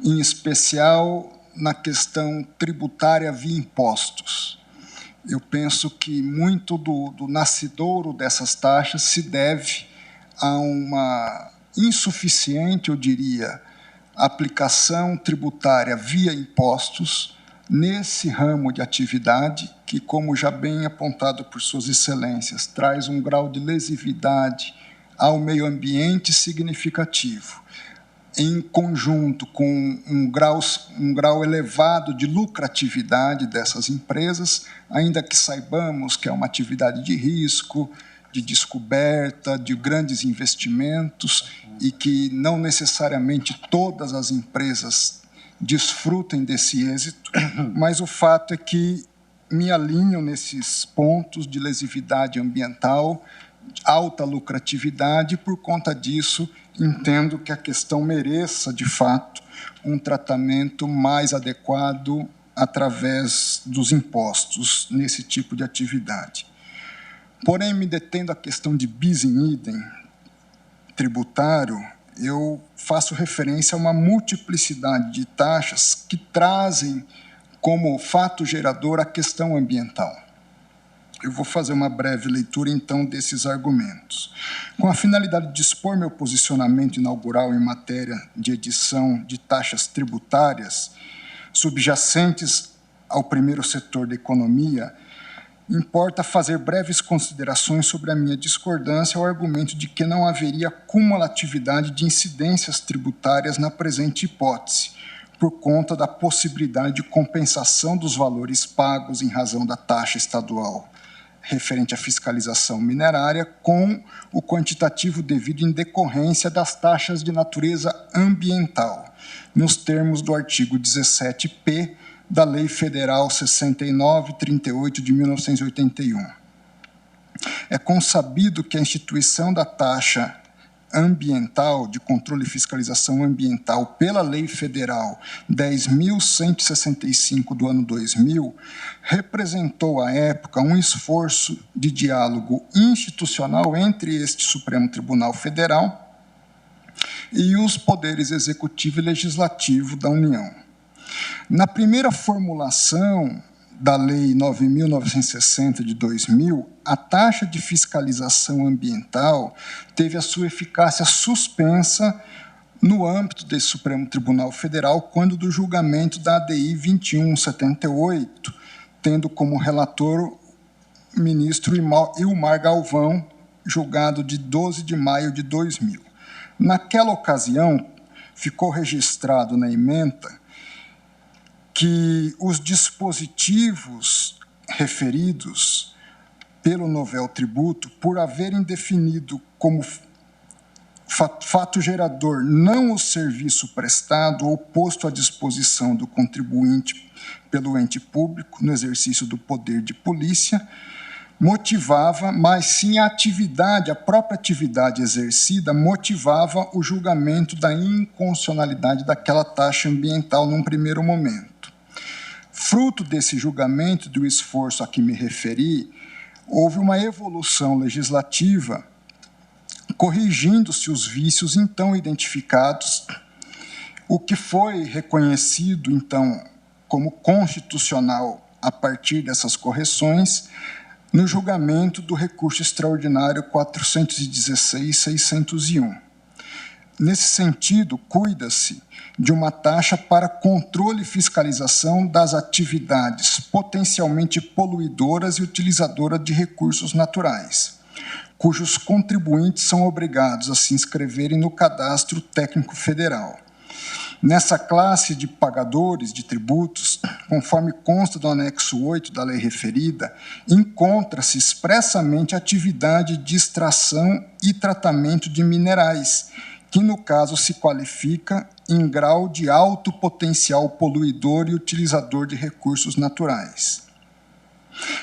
em especial na questão tributária via impostos. Eu penso que muito do nascidouro dessas taxas se deve a uma insuficiente, eu diria, aplicação tributária via impostos nesse ramo de atividade que, como já bem apontado por Suas Excelências, traz um grau de lesividade ao meio ambiente significativo, em conjunto com um grau elevado de lucratividade dessas empresas, ainda que saibamos que é uma atividade de risco, de descoberta, de grandes investimentos, e que não necessariamente todas as empresas desfrutem desse êxito, mas o fato é que me alinho nesses pontos de lesividade ambiental, alta lucratividade, e por conta disso entendo que a questão mereça, de fato, um tratamento mais adequado através dos impostos nesse tipo de atividade. Porém, me detendo à questão de bis in idem tributário, eu faço referência a uma multiplicidade de taxas que trazem como fato gerador a questão ambiental. Eu vou fazer uma breve leitura, então, desses argumentos. Com a finalidade de expor meu posicionamento inaugural em matéria de edição de taxas tributárias subjacentes ao primeiro setor da economia, importa fazer breves considerações sobre a minha discordância ao argumento de que não haveria cumulatividade de incidências tributárias na presente hipótese, por conta da possibilidade de compensação dos valores pagos em razão da taxa estadual referente à fiscalização minerária com o quantitativo devido em decorrência das taxas de natureza ambiental, nos termos do artigo 17p da Lei Federal 6938 de 1981. É consabido que a instituição da taxa ambiental, de controle e fiscalização ambiental, pela Lei Federal 10.165 do ano 2000, representou, à época, um esforço de diálogo institucional entre este Supremo Tribunal Federal e os poderes executivo e legislativo da União. Na primeira formulação da Lei 9.960 de 2000, a taxa de fiscalização ambiental teve a sua eficácia suspensa no âmbito desse Supremo Tribunal Federal, quando do julgamento da ADI 2178, tendo como relator o ministro Ilmar Galvão, julgado de 12 de maio de 2000. Naquela ocasião, ficou registrado na ementa que os dispositivos referidos pelo novel tributo, por haverem definido como fato gerador não o serviço prestado ou posto à disposição do contribuinte pelo ente público no exercício do poder de polícia, motivava, mas sim a atividade, a própria atividade exercida, motivava o julgamento da inconstitucionalidade daquela taxa ambiental num primeiro momento. Fruto desse julgamento, do esforço a que me referi, houve uma evolução legislativa corrigindo-se os vícios então identificados, o que foi reconhecido, então, como constitucional a partir dessas correções, no julgamento do recurso extraordinário 416.601. Nesse sentido, cuida-se de uma taxa para controle e fiscalização das atividades potencialmente poluidoras e utilizadoras de recursos naturais, cujos contribuintes são obrigados a se inscreverem no Cadastro Técnico Federal. Nessa classe de pagadores de tributos, conforme consta do anexo 8 da lei referida, encontra-se expressamente a atividade de extração e tratamento de minerais, que no caso se qualifica em grau de alto potencial poluidor e utilizador de recursos naturais.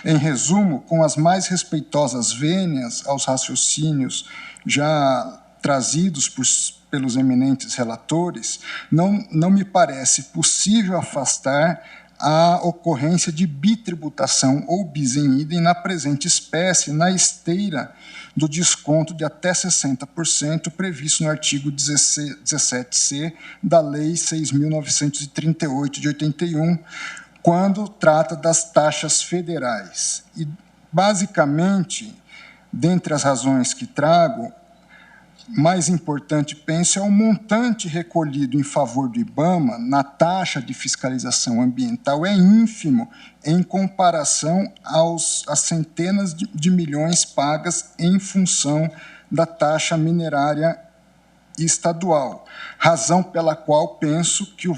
Em resumo, com as mais respeitosas vênias aos raciocínios já trazidos pelos eminentes relatores, não me parece possível afastar a ocorrência de bitributação ou bis in idem na presente espécie, na esteira do desconto de até 60% previsto no artigo 17C da Lei 6.938 de 81, quando trata das taxas federais. E, basicamente, dentre as razões que trago, mais importante, penso, é o montante recolhido em favor do IBAMA na taxa de fiscalização ambiental é ínfimo em comparação às centenas de milhões pagas em função da taxa minerária estadual, razão pela qual penso que o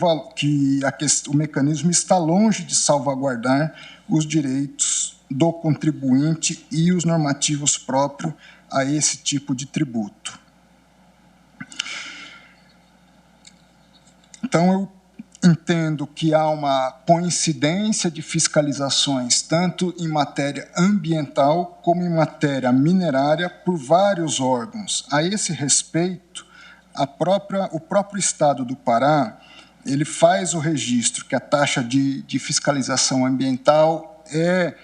mecanismo está longe de salvaguardar os direitos do contribuinte e os normativos próprios a esse tipo de tributo. Então, eu entendo que há uma coincidência de fiscalizações, tanto em matéria ambiental como em matéria minerária, por vários órgãos. A esse respeito, o próprio Estado do Pará, ele faz o registro que a taxa de fiscalização ambiental é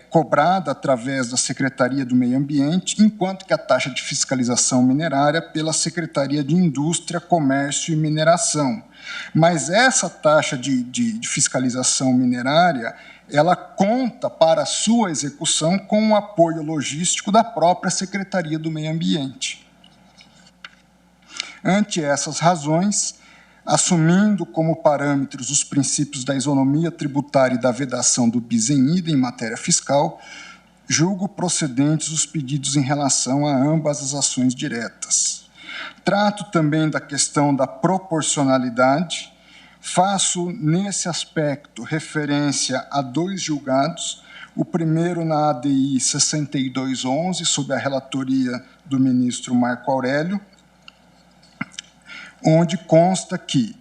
cobrada através da Secretaria do Meio Ambiente, enquanto que a taxa de fiscalização minerária pela Secretaria de Indústria, Comércio e Mineração. Mas essa taxa de fiscalização minerária, ela conta para a sua execução com o apoio logístico da própria Secretaria do Meio Ambiente. Ante essas razões, assumindo como parâmetros os princípios da isonomia tributária e da vedação do bis in idem em matéria fiscal, julgo procedentes os pedidos em relação a ambas as ações diretas. Trato também da questão da proporcionalidade, faço nesse aspecto referência a dois julgados, o primeiro na ADI 6211, sob a relatoria do ministro Marco Aurélio, onde consta que,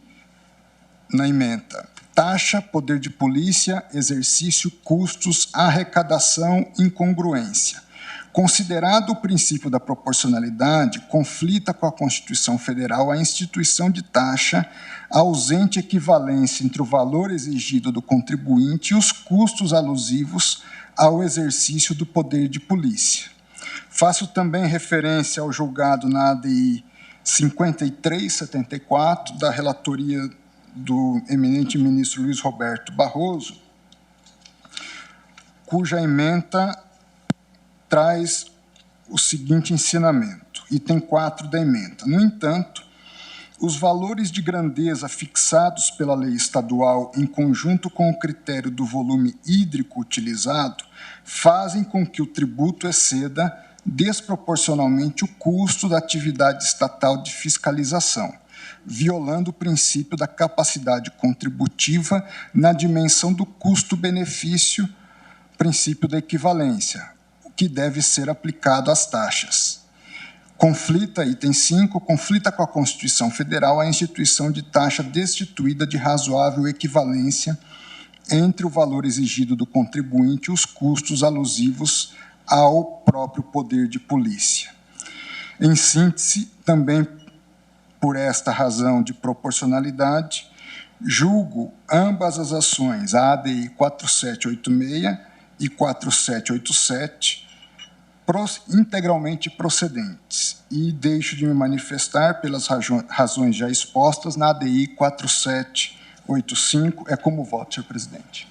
na ementa, taxa, poder de polícia, exercício, custos, arrecadação, incongruência. Considerado o princípio da proporcionalidade, conflita com a Constituição Federal a instituição de taxa ausente equivalência entre o valor exigido do contribuinte e os custos alusivos ao exercício do poder de polícia. Faço também referência ao julgado na ADI 5374, da relatoria do eminente ministro Luiz Roberto Barroso, cuja ementa traz o seguinte ensinamento, item 4 da ementa. No entanto, os valores de grandeza fixados pela lei estadual em conjunto com o critério do volume hídrico utilizado fazem com que o tributo exceda desproporcionalmente o custo da atividade estatal de fiscalização, violando o princípio da capacidade contributiva na dimensão do custo-benefício, princípio da equivalência, que deve ser aplicado às taxas. Conflita, item 5, conflita com a Constituição Federal a instituição de taxa destituída de razoável equivalência entre o valor exigido do contribuinte e os custos alusivos ao próprio poder de polícia. Em síntese, também por esta razão de proporcionalidade, julgo ambas as ações, a ADI 4786 e 4787, integralmente procedentes, e deixo de me manifestar pelas razões já expostas na ADI 4785. É como voto, senhor presidente.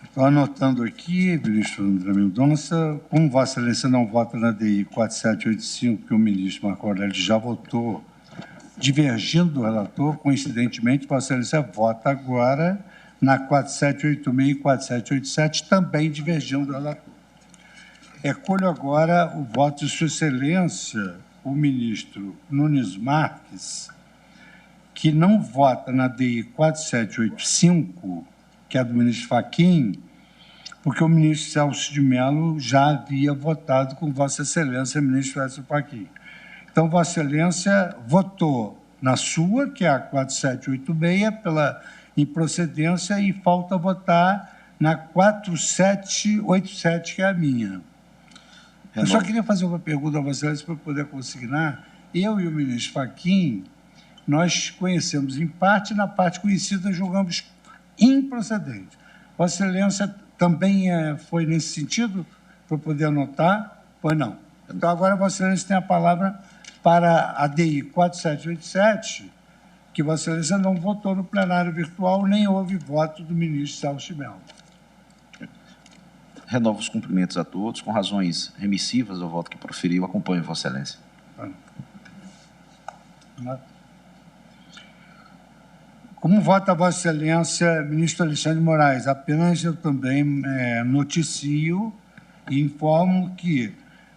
Estou anotando aqui, ministro André Mendonça, como Vossa Excelência não vota na ADI 4785, que o ministro Marco Aurélio já votou, divergindo do relator, coincidentemente, Vossa Excelência vota agora na 4786 e 4787, também divergindo do relator. Recolho agora o voto de Sua Excelência, o ministro Nunes Marques, que não vota na DI 4785, que é do ministro Fachin, porque o ministro Celso de Mello já havia votado com Vossa Excelência, ministro Celso Fachin. Então, Vossa Excelência votou na sua, que é a 4786, pela improcedência, e falta votar na 4787, que é a minha. Eu só queria fazer uma pergunta a Vossa Excelência para poder consignar. Eu e o ministro Fachin, nós conhecemos em parte, na parte conhecida julgamos improcedente. Vossa Excelência também foi nesse sentido, para poder anotar? Pois não. Então, agora Vossa Excelência tem a palavra para a DI 4787, que Vossa Excelência não votou no plenário virtual, nem houve voto do ministro Celso de Mello. Renovo os cumprimentos a todos, com razões remissivas ao voto que proferiu, acompanho Vossa Excelência. Como vota Vossa Excelência, ministro Alexandre de Moraes? Apenas eu também noticio e informo que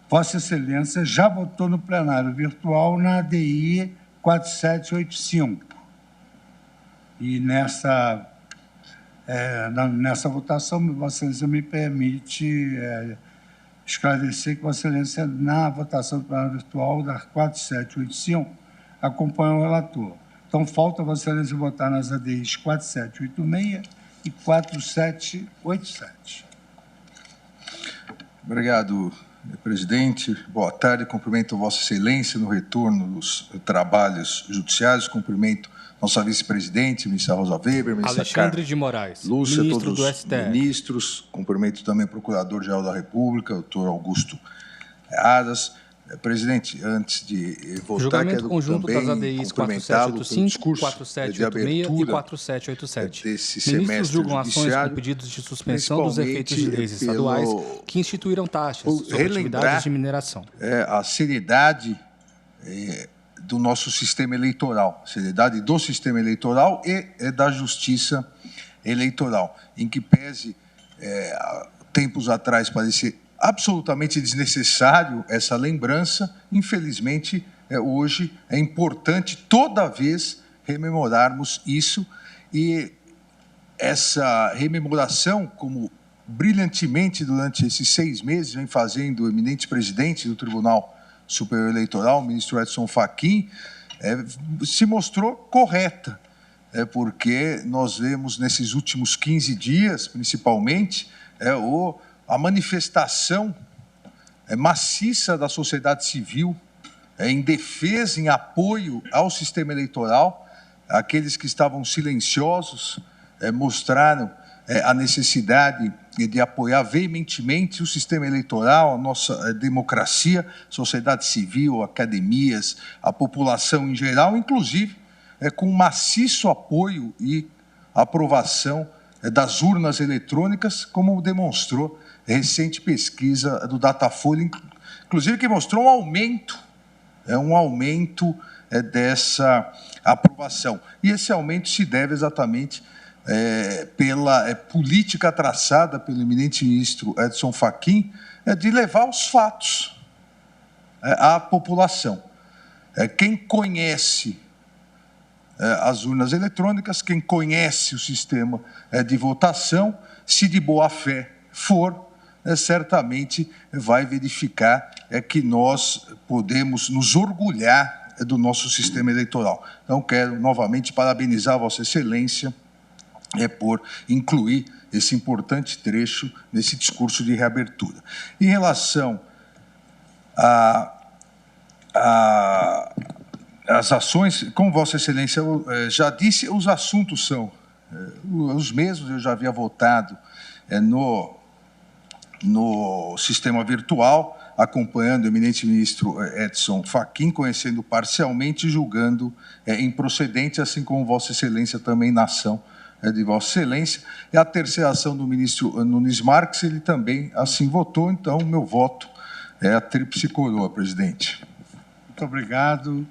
Vossa Excelência já votou no plenário virtual na ADI 4785. E nessa votação, Vossa Excelência me permite esclarecer que Vossa Excelência, na votação do plenário virtual da 4785, acompanha o relator. Então, falta Vossa Excelência votar nas ADIs 4786 e 4787. Obrigado, presidente. Boa tarde. Cumprimento Vossa Excelência no retorno dos trabalhos judiciários. Cumprimento nossa vice-presidente, ministra Rosa Weber, ministra Alexandre de Moraes, Lúcia, ministro todos do os STF. Ministros. Cumprimento também o Procurador-Geral da República, doutor Augusto Aras. Presidente, antes de votar, julgamento quero conjunto também das ADIs cumprimentá-lo pelo 4785, discurso 4786 de e 4787. desse Ministros semestre julgam ações judiciário, com pedidos de suspensão dos efeitos de leis pelo- estaduais que instituíram taxas sobre relembrar atividades de mineração. a seriedade do nosso sistema eleitoral, seriedade do sistema eleitoral e da justiça eleitoral, em que pese, tempos atrás, parecia absolutamente desnecessário essa lembrança, infelizmente, hoje é importante toda vez rememorarmos isso, e essa rememoração, como brilhantemente durante esses 6 meses vem fazendo o eminente presidente do Tribunal Superior Eleitoral, o ministro Edson Fachin, se mostrou correta, porque nós vemos nesses últimos 15 dias, principalmente, a manifestação maciça da sociedade civil em defesa, em apoio ao sistema eleitoral. Aqueles que estavam silenciosos mostraram a necessidade de apoiar veementemente o sistema eleitoral, a nossa democracia, sociedade civil, academias, a população em geral, inclusive com maciço apoio e aprovação das urnas eletrônicas, como demonstrou a recente pesquisa do Datafolha, inclusive que mostrou um aumento dessa aprovação. E esse aumento se deve exatamente pela política traçada pelo eminente ministro Edson Fachin de levar os fatos à população. Quem conhece as urnas eletrônicas, quem conhece o sistema de votação, se de boa fé for, certamente vai verificar que nós podemos nos orgulhar do nosso sistema eleitoral. Então, quero novamente parabenizar Vossa Excelência por incluir esse importante trecho nesse discurso de reabertura. Em relação às ações, como Vossa Excelência já disse, os assuntos são os mesmos. Eu já havia votado no sistema virtual, acompanhando o eminente ministro Edson Fachin, conhecendo parcialmente e julgando improcedente, assim como Vossa Excelência também na ação de Vossa Excelência. E a terceira ação do ministro Nunes Marques, ele também assim votou, então o meu voto é a tríplice coroa, presidente. Muito obrigado,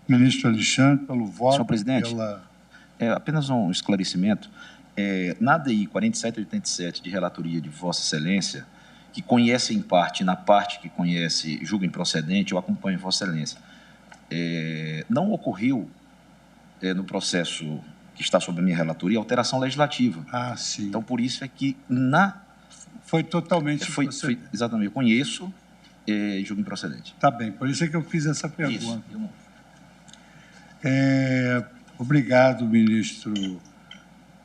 ministro Alexandre, pelo voto. Senhor presidente, apenas um esclarecimento. Na ADI 4787 de relatoria de Vossa Excelência, que conhece em parte, na parte que conhece, julga improcedente, eu acompanho Vossa Excelência, não ocorreu no processo que está sob a minha relatoria alteração legislativa. Ah, sim. Então, por isso é que Foi totalmente improcedente. Exatamente, eu conheço e julgo improcedente. Tá bem, por isso é que eu fiz essa pergunta. Isso. Obrigado, ministro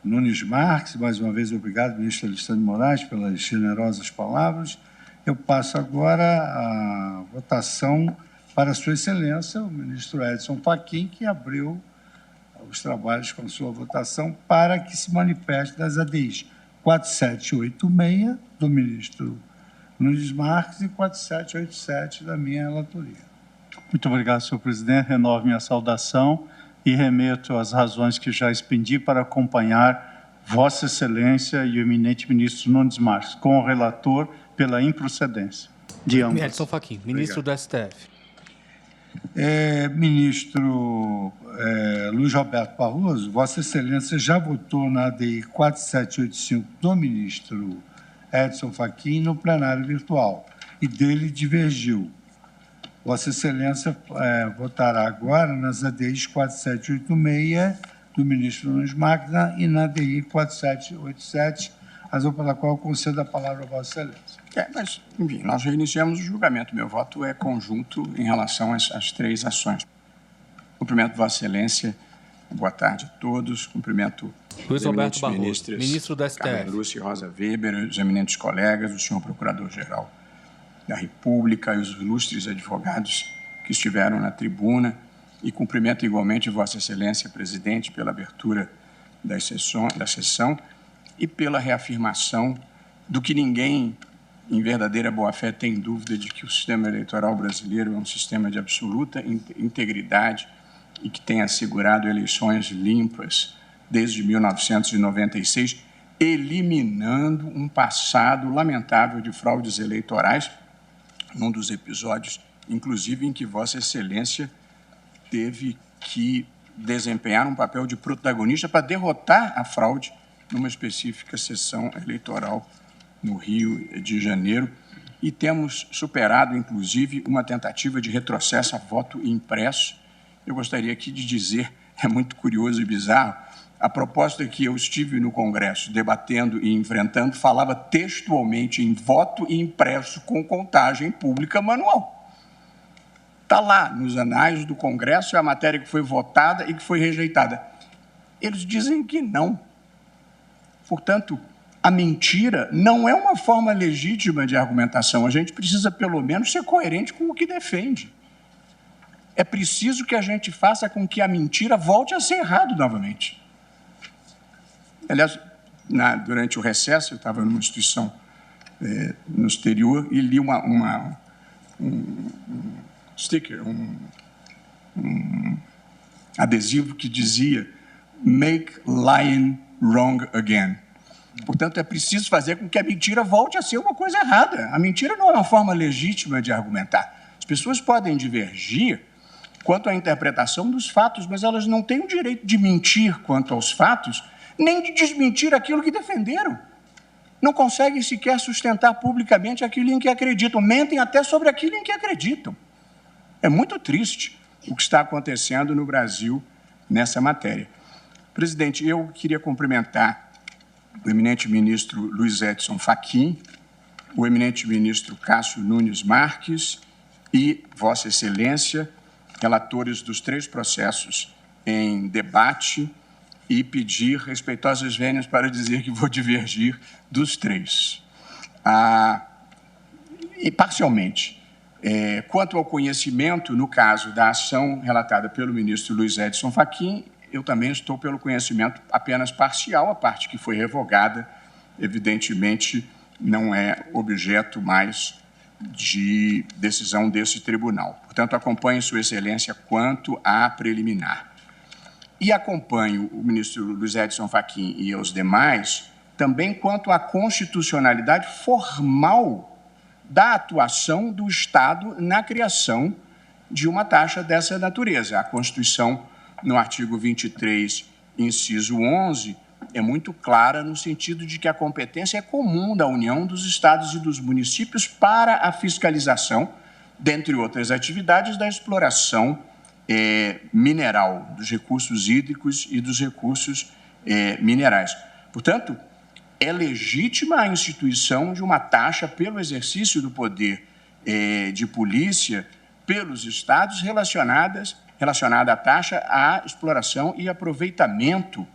Nunes Marques. Mais uma vez, obrigado, ministro Alexandre de Moraes, pelas generosas palavras. Eu passo agora a votação para Sua Excelência, o ministro Edson Fachin, que abriu os trabalhos com sua votação para que se manifeste das ADIs 4786, do ministro Nunes Marques, e 4787, da minha relatoria. Muito obrigado, senhor presidente. Renovo minha saudação e remeto as razões que já expendi para acompanhar Vossa Excelência e o eminente ministro Nunes Marques, com o relator, pela improcedência de ambos. Edson Fachin, ministro do STF. Ministro Luiz Roberto Barroso, Vossa Excelência já votou na ADI 4785 do ministro Edson Fachin no plenário virtual e dele divergiu. Vossa Excelência votará agora nas ADIs 4786 do ministro Nunes Marques e na ADI 4787, razão pela qual eu concedo a palavra a Vossa Excelência. Mas, enfim, nós reiniciamos o julgamento. Meu voto é conjunto em relação às três ações. Cumprimento Vossa Excelência, boa tarde a todos. Cumprimento Luiz Roberto Barroso, ministros, ministro do STF. Carmen Lúcia e Rosa Weber, os eminentes colegas, o senhor Procurador-Geral da República e os ilustres advogados que estiveram na tribuna, e cumprimento igualmente Vossa Excelência, presidente, pela abertura da sessão e pela reafirmação do que ninguém, em verdadeira boa-fé, tem dúvida de que o sistema eleitoral brasileiro é um sistema de absoluta integridade e que tem assegurado eleições limpas desde 1996, eliminando um passado lamentável de fraudes eleitorais, num dos episódios, inclusive, em que Vossa Excelência teve que desempenhar um papel de protagonista para derrotar a fraude numa específica sessão eleitoral no Rio de Janeiro, e temos superado, inclusive, uma tentativa de retrocesso a voto impresso. Eu gostaria aqui de dizer, é muito curioso e bizarro, a proposta que eu estive no Congresso debatendo e enfrentando falava textualmente em voto impresso com contagem pública manual. Está lá nos anais do Congresso, é a matéria que foi votada e que foi rejeitada. Eles dizem que não. Portanto, a mentira não é uma forma legítima de argumentação. A gente precisa, pelo menos, ser coerente com o que defende. É preciso que a gente faça com que a mentira volte a ser errado novamente. Aliás, durante o recesso, eu estava numa instituição no exterior e li um sticker, um adesivo que dizia "Make lying wrong again". Portanto, é preciso fazer com que a mentira volte a ser uma coisa errada. A mentira não é uma forma legítima de argumentar. As pessoas podem divergir quanto à interpretação dos fatos, mas elas não têm o direito de mentir quanto aos fatos, nem de desmentir aquilo que defenderam. Não conseguem sequer sustentar publicamente aquilo em que acreditam. Mentem até sobre aquilo em que acreditam. É muito triste o que está acontecendo no Brasil nessa matéria. Presidente, eu queria cumprimentar o eminente ministro Luiz Edson Fachin, o eminente ministro Cássio Nunes Marques e Vossa Excelência, relatores dos 3 processos em debate, e pedir respeitosas vênias para dizer que vou divergir dos 3. E parcialmente. Quanto ao conhecimento, no caso da ação relatada pelo ministro Luiz Edson Fachin, eu também estou pelo conhecimento apenas parcial. A parte que foi revogada, evidentemente, não é objeto mais de decisão desse tribunal. Portanto, acompanho Sua Excelência quanto à preliminar. E acompanho o ministro Luiz Edson Fachin e os demais também quanto à constitucionalidade formal da atuação do Estado na criação de uma taxa dessa natureza. A Constituição, no artigo 23, inciso 11, é muito clara no sentido de que a competência é comum da União, dos estados e dos municípios para a fiscalização, dentre outras atividades, da exploração mineral, dos recursos hídricos e dos recursos minerais. Portanto, é legítima a instituição de uma taxa pelo exercício do poder de polícia pelos estados relacionada à taxa à exploração e aproveitamento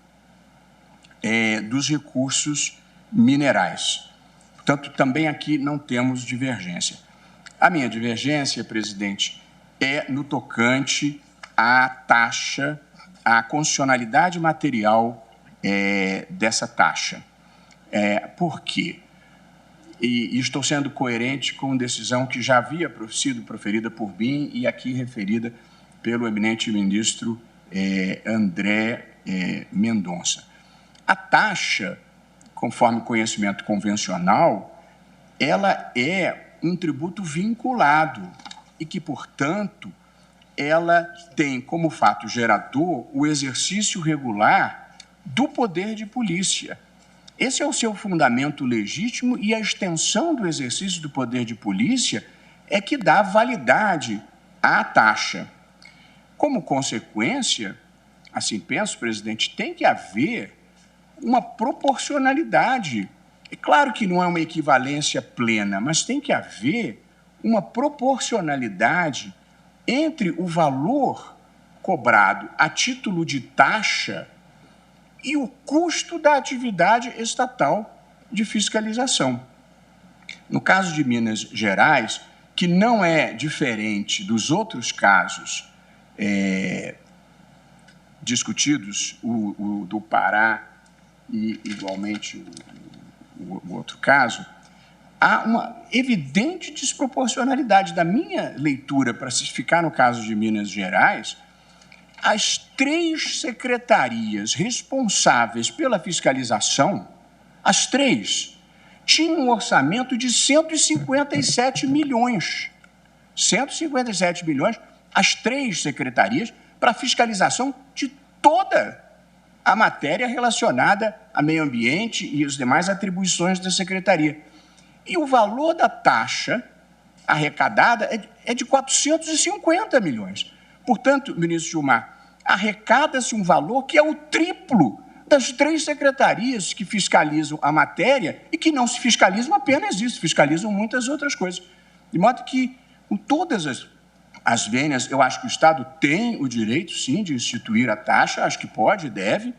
dos recursos minerais. Portanto, também aqui não temos divergência. A minha divergência, presidente, é no tocante à taxa, à constitucionalidade material dessa taxa. Por quê? E estou sendo coerente com decisão que já havia sido proferida por mim e aqui referida pelo eminente ministro André Mendonça. A taxa, conforme conhecimento convencional, ela é um tributo vinculado e que, portanto, ela tem como fato gerador o exercício regular do poder de polícia. Esse é o seu fundamento legítimo e a extensão do exercício do poder de polícia é que dá validade à taxa. Como consequência, assim penso, presidente, tem que haver uma proporcionalidade. É claro que não é uma equivalência plena, mas tem que haver uma proporcionalidade entre o valor cobrado a título de taxa e o custo da atividade estatal de fiscalização. No caso de Minas Gerais, que não é diferente dos outros casos discutidos, o do Pará e, igualmente, o outro caso, há uma evidente desproporcionalidade. Da minha leitura, para se ficar no caso de Minas Gerais, as 3 secretarias responsáveis pela fiscalização, as 3, tinham um orçamento de 157 milhões. 157 milhões, as 3 secretarias, para a fiscalização de toda a matéria relacionada a meio ambiente e as demais atribuições da secretaria. E o valor da taxa arrecadada é de 450 milhões. Portanto, ministro Gilmar, arrecada-se um valor que é o triplo das 3 secretarias que fiscalizam a matéria e que não se fiscalizam apenas isso, fiscalizam muitas outras coisas. De modo que, com todas as vênias, eu acho que o Estado tem o direito, sim, de instituir a taxa, acho que pode e deve,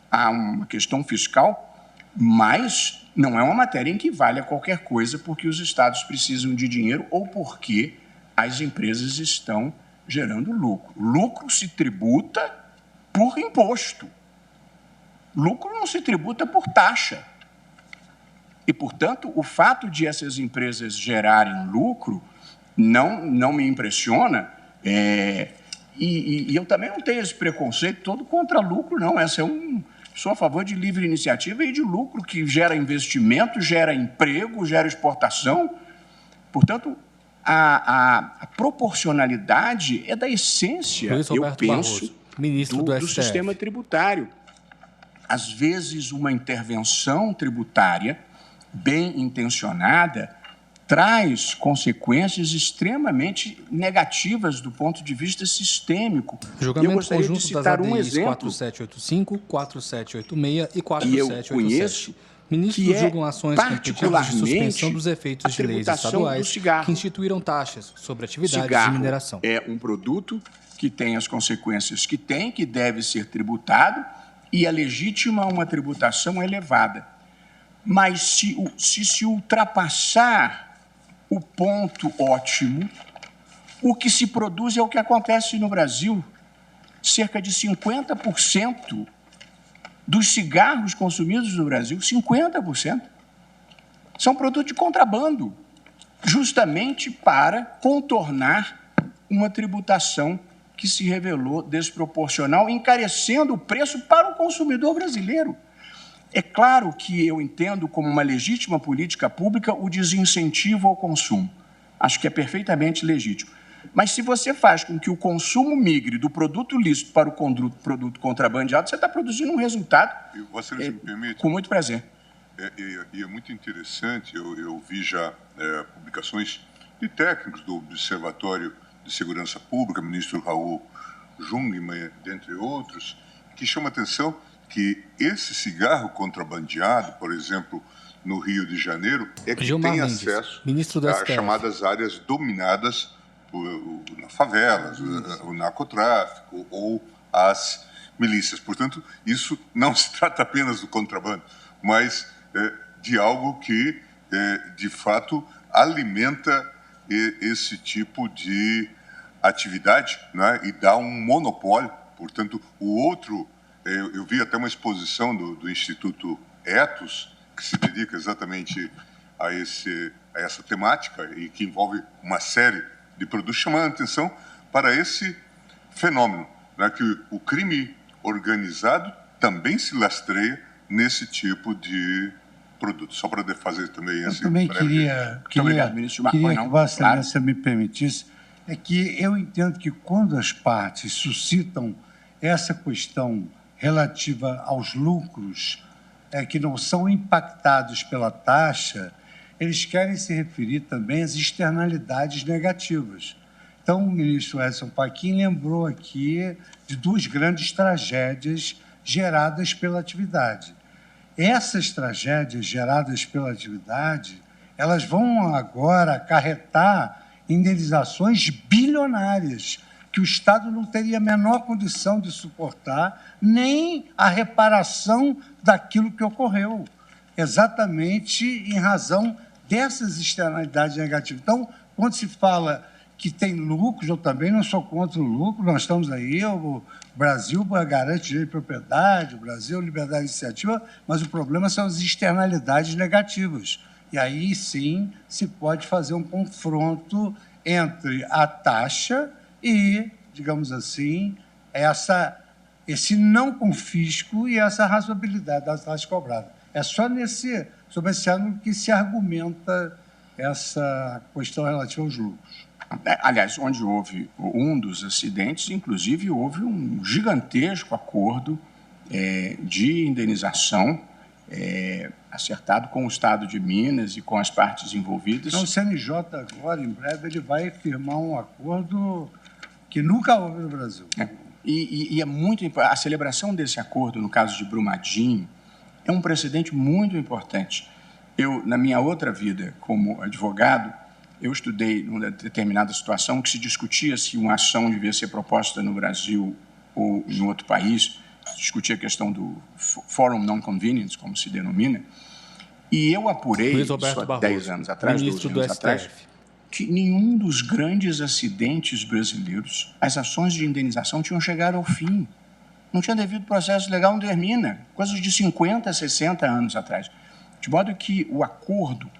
há uma questão fiscal Mas não é uma matéria em que valha qualquer coisa porque os estados precisam de dinheiro ou porque as empresas estão gerando lucro. Lucro se tributa por imposto. Lucro não se tributa por taxa. E, portanto, o fato de essas empresas gerarem lucro não me impressiona. E eu também não tenho esse preconceito todo contra lucro, não. Sou a favor de livre iniciativa e de lucro que gera investimento, gera emprego, gera exportação. Portanto, a proporcionalidade é da essência, eu penso, do sistema tributário. Às vezes, uma intervenção tributária bem intencionada traz consequências extremamente negativas do ponto de vista sistêmico. Julgamento eu gostaria conjunto de citar das um ADIs exemplo. 4785, 4786 e 4787. E eu conheço Ministros julgam ações competitivas de suspensão dos efeitos de leis estaduais que instituíram taxas sobre atividades de mineração. É um produto que tem as consequências que tem, que deve ser tributado, e é legítima uma tributação elevada. Mas se ultrapassar o ponto ótimo, o que se produz é o que acontece no Brasil. Cerca de 50% dos cigarros consumidos no Brasil, 50%, são produtos de contrabando, justamente para contornar uma tributação que se revelou desproporcional, encarecendo o preço para o consumidor brasileiro. É claro que eu entendo como uma legítima política pública o desincentivo ao consumo. Acho que é perfeitamente legítimo. Mas se você faz com que o consumo migre do produto lícito para o produto contrabandeado, você está produzindo um resultado, Vossa Excelência, me permite? Com muito prazer. E é muito interessante, eu vi já publicações de técnicos do Observatório de Segurança Pública, ministro Raul Jungmann, dentre outros, que chama atenção que esse cigarro contrabandeado, por exemplo, no Rio de Janeiro, é que Gilmar tem Mendes, acesso ministro do às STF. chamadas áreas dominadas nas favelas, o narcotráfico ou as milícias. Portanto, isso não se trata apenas do contrabando, mas de algo que, de fato, alimenta esse tipo de atividade, né, e dá um monopólio. Portanto, o outro... Eu vi até uma exposição do Instituto Ethos, que se dedica exatamente a essa temática e que envolve uma série de produtos, chamando a atenção para esse fenômeno, né, que o crime organizado também se lastreia nesse tipo de produto. Só para fazer também esse... Eu também queria que Vossa Excelência me permitisse, é que eu entendo que quando as partes suscitam essa questão relativa aos lucros que não são impactados pela taxa, eles querem se referir também às externalidades negativas. Então, o ministro Edson Fachin lembrou aqui de duas grandes tragédias geradas pela atividade. Essas tragédias geradas pela atividade, elas vão agora acarretar indenizações bilionárias, que o Estado não teria a menor condição de suportar, nem a reparação daquilo que ocorreu, exatamente em razão dessas externalidades negativas. Então, quando se fala que tem lucros, eu também não sou contra o lucro, nós estamos aí, o Brasil garante direito de propriedade, o Brasil liberdade de iniciativa, mas o problema são as externalidades negativas. E aí, sim, se pode fazer um confronto entre a taxa e, digamos assim, esse não confisco e essa razoabilidade das taxas cobradas. É só sobre esse ângulo que se argumenta essa questão relativa aos lucros. Aliás, onde houve um dos acidentes, inclusive, houve um gigantesco acordo de indenização acertado com o Estado de Minas e com as partes envolvidas. Então, o CNJ agora, em breve, ele vai firmar um acordo que nunca houve no Brasil. E é muito importante. A celebração desse acordo, no caso de Brumadinho, é um precedente muito importante. Eu, na minha outra vida como advogado, eu estudei numa determinada situação que se discutia se uma ação devia ser proposta no Brasil ou em outro país. discutir a questão do Forum Non-Convenience, como se denomina, e eu apurei, isso há 10 anos atrás, 12 anos atrás, que nenhum dos grandes acidentes brasileiros, as ações de indenização tinham chegado ao fim. Não tinha devido processo legal, não termina, coisas de 50, 60 anos atrás. De modo que o acordo,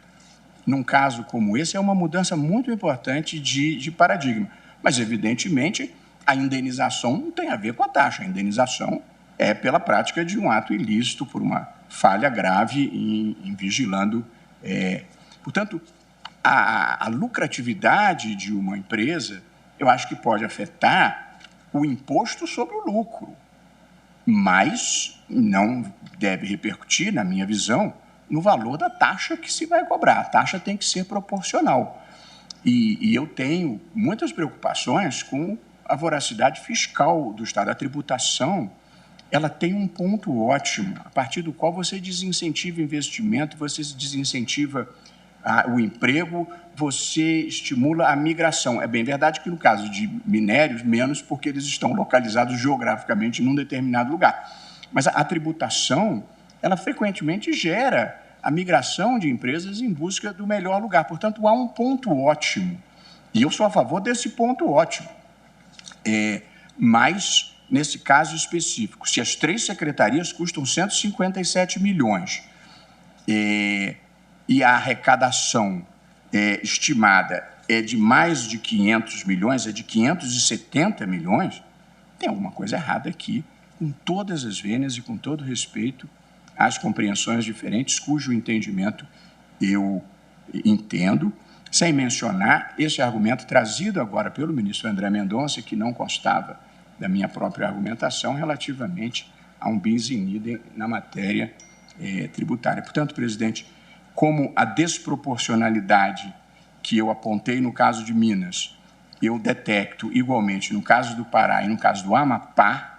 num caso como esse, é uma mudança muito importante de paradigma. Mas, evidentemente, a indenização não tem a ver com a taxa. A indenização é pela prática de um ato ilícito, por uma falha grave em vigilando. Portanto, a lucratividade de uma empresa, eu acho que pode afetar o imposto sobre o lucro, mas não deve repercutir, na minha visão, no valor da taxa que se vai cobrar. A taxa tem que ser proporcional. E eu tenho muitas preocupações com a voracidade fiscal do Estado. A tributação, ela tem um ponto ótimo, a partir do qual você desincentiva investimento, você desincentiva o emprego, você estimula a migração. É bem verdade que no caso de minérios, menos porque eles estão localizados geograficamente num determinado lugar. Mas a tributação, ela frequentemente gera a migração de empresas em busca do melhor lugar. Portanto, há um ponto ótimo. E eu sou a favor desse ponto ótimo. Mas, nesse caso específico, se as 3 secretarias custam 157 milhões e a arrecadação estimada é de mais de 500 milhões, é de 570 milhões, tem alguma coisa errada aqui, com todas as vênias e com todo respeito às compreensões diferentes, cujo entendimento eu entendo, sem mencionar esse argumento trazido agora pelo ministro André Mendonça, que não constava da minha própria argumentação relativamente a um bis in idem na matéria tributária. Portanto, presidente, como a desproporcionalidade que eu apontei no caso de Minas, eu detecto igualmente no caso do Pará e no caso do Amapá,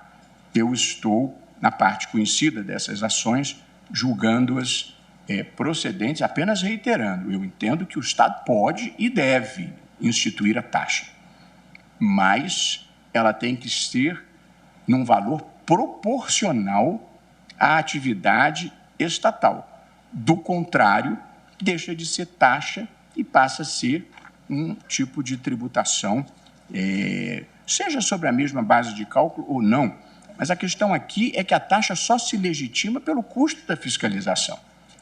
eu estou, na parte conhecida dessas ações, julgando-as procedentes, apenas reiterando. Eu entendo que o Estado pode e deve instituir a taxa, mas ela tem que ser num valor proporcional à atividade estatal. Do contrário, deixa de ser taxa e passa a ser um tipo de tributação, seja sobre a mesma base de cálculo ou não. Mas a questão aqui é que a taxa só se legitima pelo custo da fiscalização.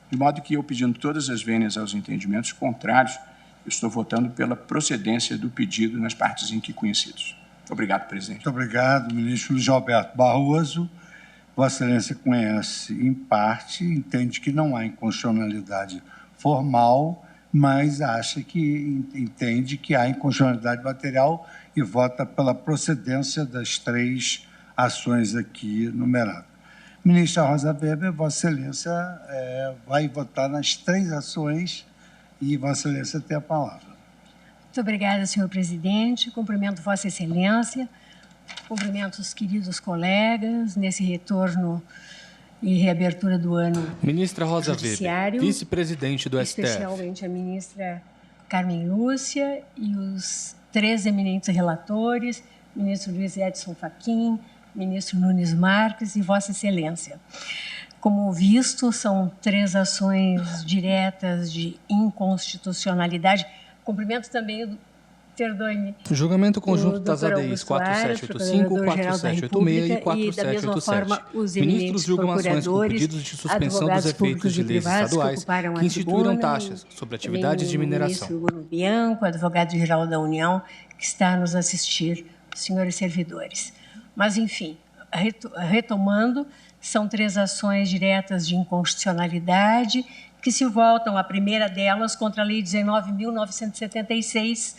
De modo que eu, pedindo todas as vênias aos entendimentos contrários, eu estou votando pela procedência do pedido nas partes em que conhecidos. Obrigado, presidente. Muito obrigado, ministro Luiz Roberto Barroso. Vossa Excelência conhece em parte, entende que não há inconstitucionalidade formal, mas acha que entende que há inconstitucionalidade material e vota pela procedência das 3 ações aqui numeradas. Ministra Rosa Weber, Vossa Excelência vai votar nas 3 ações e Vossa Excelência tem a palavra. Muito obrigada, senhor presidente. Cumprimento Vossa Excelência, cumprimento os queridos colegas nesse retorno e reabertura do ano. Ministra Rosa Weber, vice-presidente do STF. Especialmente a ministra Carmen Lúcia e os 3 eminentes relatores, ministro Luiz Edson Fachin, ministro Nunes Marques e Vossa Excelência. Como visto, são 3 ações diretas de inconstitucionalidade. Cumprimento também, perdoe-me, julgamento conjunto das ADIs 4785, 4786 e 4787. Ministros julgam ações com pedidos de suspensão dos efeitos de leis estaduais que instituíram taxas sobre atividades de mineração. O ministro Bruno Bianco, advogado-geral da União, que está a nos assistir, senhores servidores. Mas, enfim, retomando, são 3 ações diretas de inconstitucionalidade que se voltam, a primeira delas, contra a Lei 19.976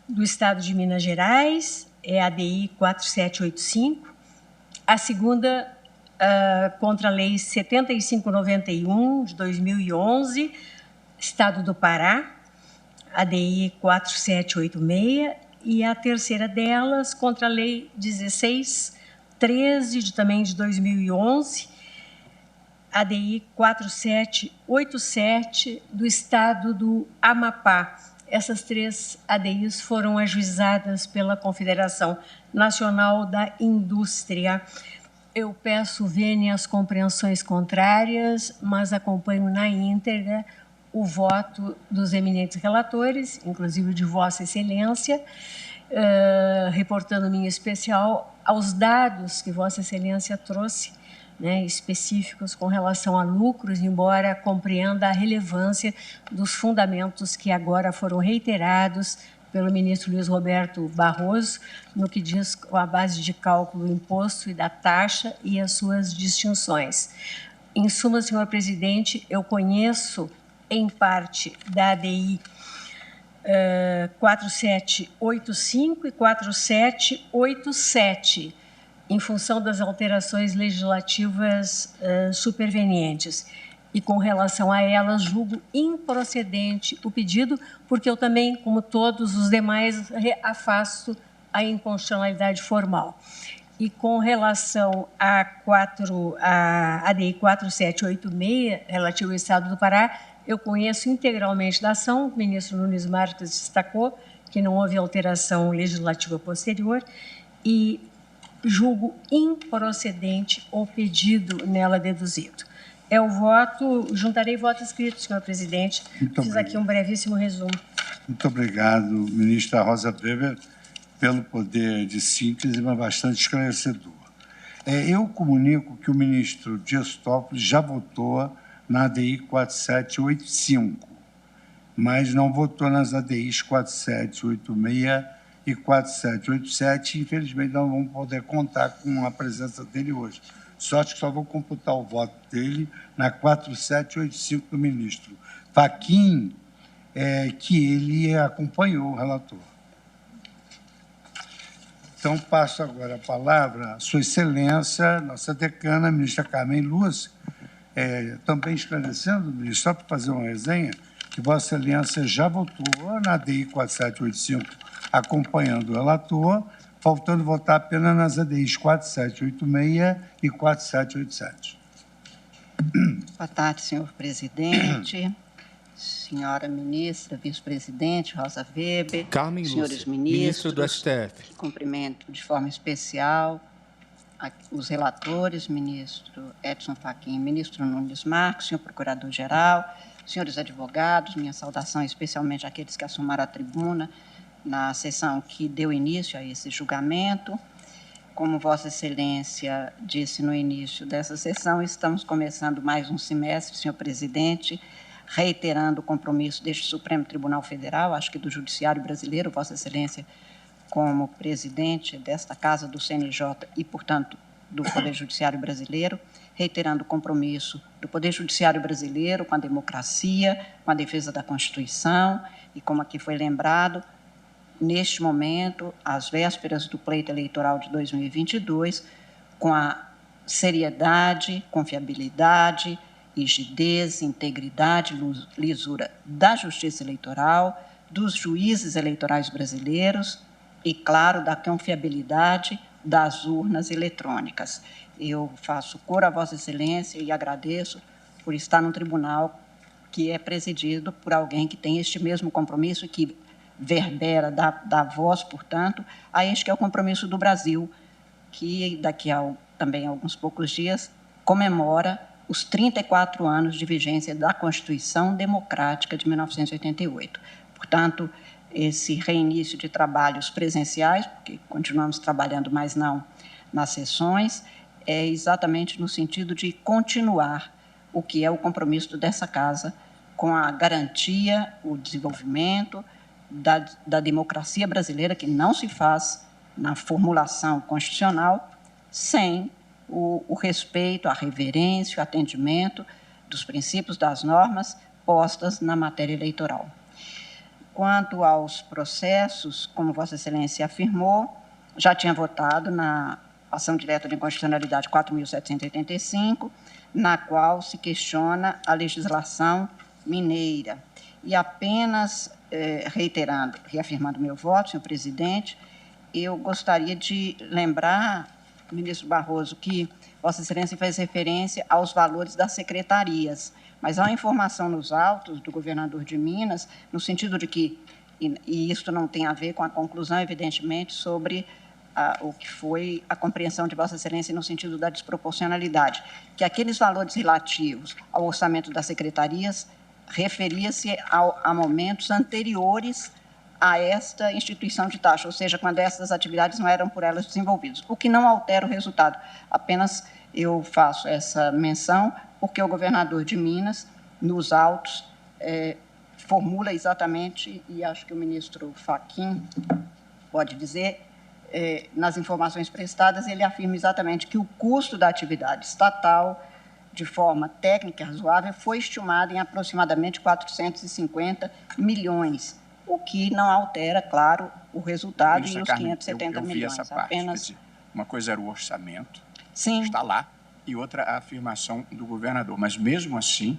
do Estado de Minas Gerais, é a ADI 4785. A segunda, contra a Lei 7591 de 2011, Estado do Pará, ADI 4786. E a terceira delas, contra a Lei 1613, também de 2011, ADI 4787, do Estado do Amapá. Essas 3 ADIs foram ajuizadas pela Confederação Nacional da Indústria. eu peço vênias compreensões contrárias, mas acompanho na íntegra o voto dos eminentes relatores, inclusive de Vossa Excelência, reportando-me em especial aos dados que Vossa Excelência trouxe, né, específicos com relação a lucros, embora compreenda a relevância dos fundamentos que agora foram reiterados pelo ministro Luiz Roberto Barroso, no que diz a base de cálculo do imposto e da taxa e as suas distinções. Em suma, senhor presidente, eu conheço, em parte, da ADI 4785 e 4787, em função das alterações legislativas supervenientes. E, com relação a elas, julgo improcedente o pedido, porque eu também, como todos os demais, afasto a inconstitucionalidade formal. E, com relação à ADI 4786, relativa ao Estado do Pará, eu conheço integralmente da ação, o ministro Nunes Marques destacou que não houve alteração legislativa posterior, e julgo improcedente o pedido nela deduzido. É o voto, juntarei voto escrito, senhor presidente. Fiz aqui um brevíssimo resumo. Muito obrigado, ministra Rosa Weber, pelo poder de síntese, mas bastante esclarecedor. Eu comunico que o ministro Dias Toffoli já votou na ADI 4785, mas não votou nas ADIs 4786 e 4787, infelizmente não vamos poder contar com a presença dele hoje. Sorte que só vou computar o voto dele na 4785 do ministro Fachin, que ele acompanhou o relator. Então, passo agora a palavra à Sua Excelência, nossa decana, a ministra Carmen Lúcia, também esclarecendo, ministro, só para fazer uma resenha, que Vossa Excelência já votou na ADI 4785, acompanhando o relator, faltando votar apenas nas ADIs 4786 e 4787. Boa tarde, senhor presidente, senhora ministra, vice-presidente Rosa Weber, Carmen senhores Lúcia, ministros, ministro do STF. Cumprimento de forma especial os relatores, ministro Edson Fachin, ministro Nunes Marques, senhor procurador-geral, senhores advogados, minha saudação especialmente àqueles que assumaram a tribuna na sessão que deu início a esse julgamento. Como Vossa Excelência disse no início dessa sessão, estamos começando mais um semestre, senhor presidente, reiterando o compromisso deste Supremo Tribunal Federal, acho que do Judiciário Brasileiro, Vossa Excelência, como presidente desta Casa do CNJ e, portanto, do Poder Judiciário Brasileiro, reiterando o compromisso do Poder Judiciário Brasileiro com a democracia, com a defesa da Constituição e, como aqui foi lembrado, neste momento, às vésperas do pleito eleitoral de 2022, com a seriedade, confiabilidade, rigidez, integridade, lisura da Justiça Eleitoral, dos juízes eleitorais brasileiros e, claro, da confiabilidade das urnas eletrônicas. Eu faço coro a Vossa Excelência e agradeço por estar num tribunal que é presidido por alguém que tem este mesmo compromisso e que verbera, dá voz, portanto, a este que é o compromisso do Brasil, que daqui a também alguns poucos dias comemora os 34 anos de vigência da Constituição Democrática de 1988. Portanto, esse reinício de trabalhos presenciais, porque continuamos trabalhando, mas não nas sessões, é exatamente no sentido de continuar o que é o compromisso dessa Casa com a garantia, o desenvolvimento da democracia brasileira, que não se faz na formulação constitucional sem o respeito, a reverência, o atendimento dos princípios, das normas postas na matéria eleitoral. Quanto aos processos, como Vossa Excelência afirmou, já tinha votado na ação direta de inconstitucionalidade 4.785, na qual se questiona a legislação mineira. E apenas reafirmando meu voto, senhor presidente, eu gostaria de lembrar, ministro Barroso, que Vossa Excelência fez referência aos valores das secretarias, mas há uma informação nos autos do governador de Minas, no sentido de que, e isto não tem a ver com a conclusão, evidentemente, sobre o que foi a compreensão de Vossa Excelência no sentido da desproporcionalidade, que aqueles valores relativos ao orçamento das secretarias referia-se a momentos anteriores a esta instituição de taxa, ou seja, quando essas atividades não eram por elas desenvolvidas, o que não altera o resultado. Apenas eu faço essa menção porque o governador de Minas, nos autos, formula exatamente, e acho que o ministro Fachin pode dizer, nas informações prestadas, ele afirma exatamente que o custo da atividade estatal, de forma técnica e razoável, foi estimado em aproximadamente 450 milhões, o que não altera, claro, o resultado Ministra e os Carmen, 570 eu vi milhões. essa parte, Apenas... quer dizer, uma coisa era o orçamento, Sim. Está lá, e outra a afirmação do governador. Mas, mesmo assim,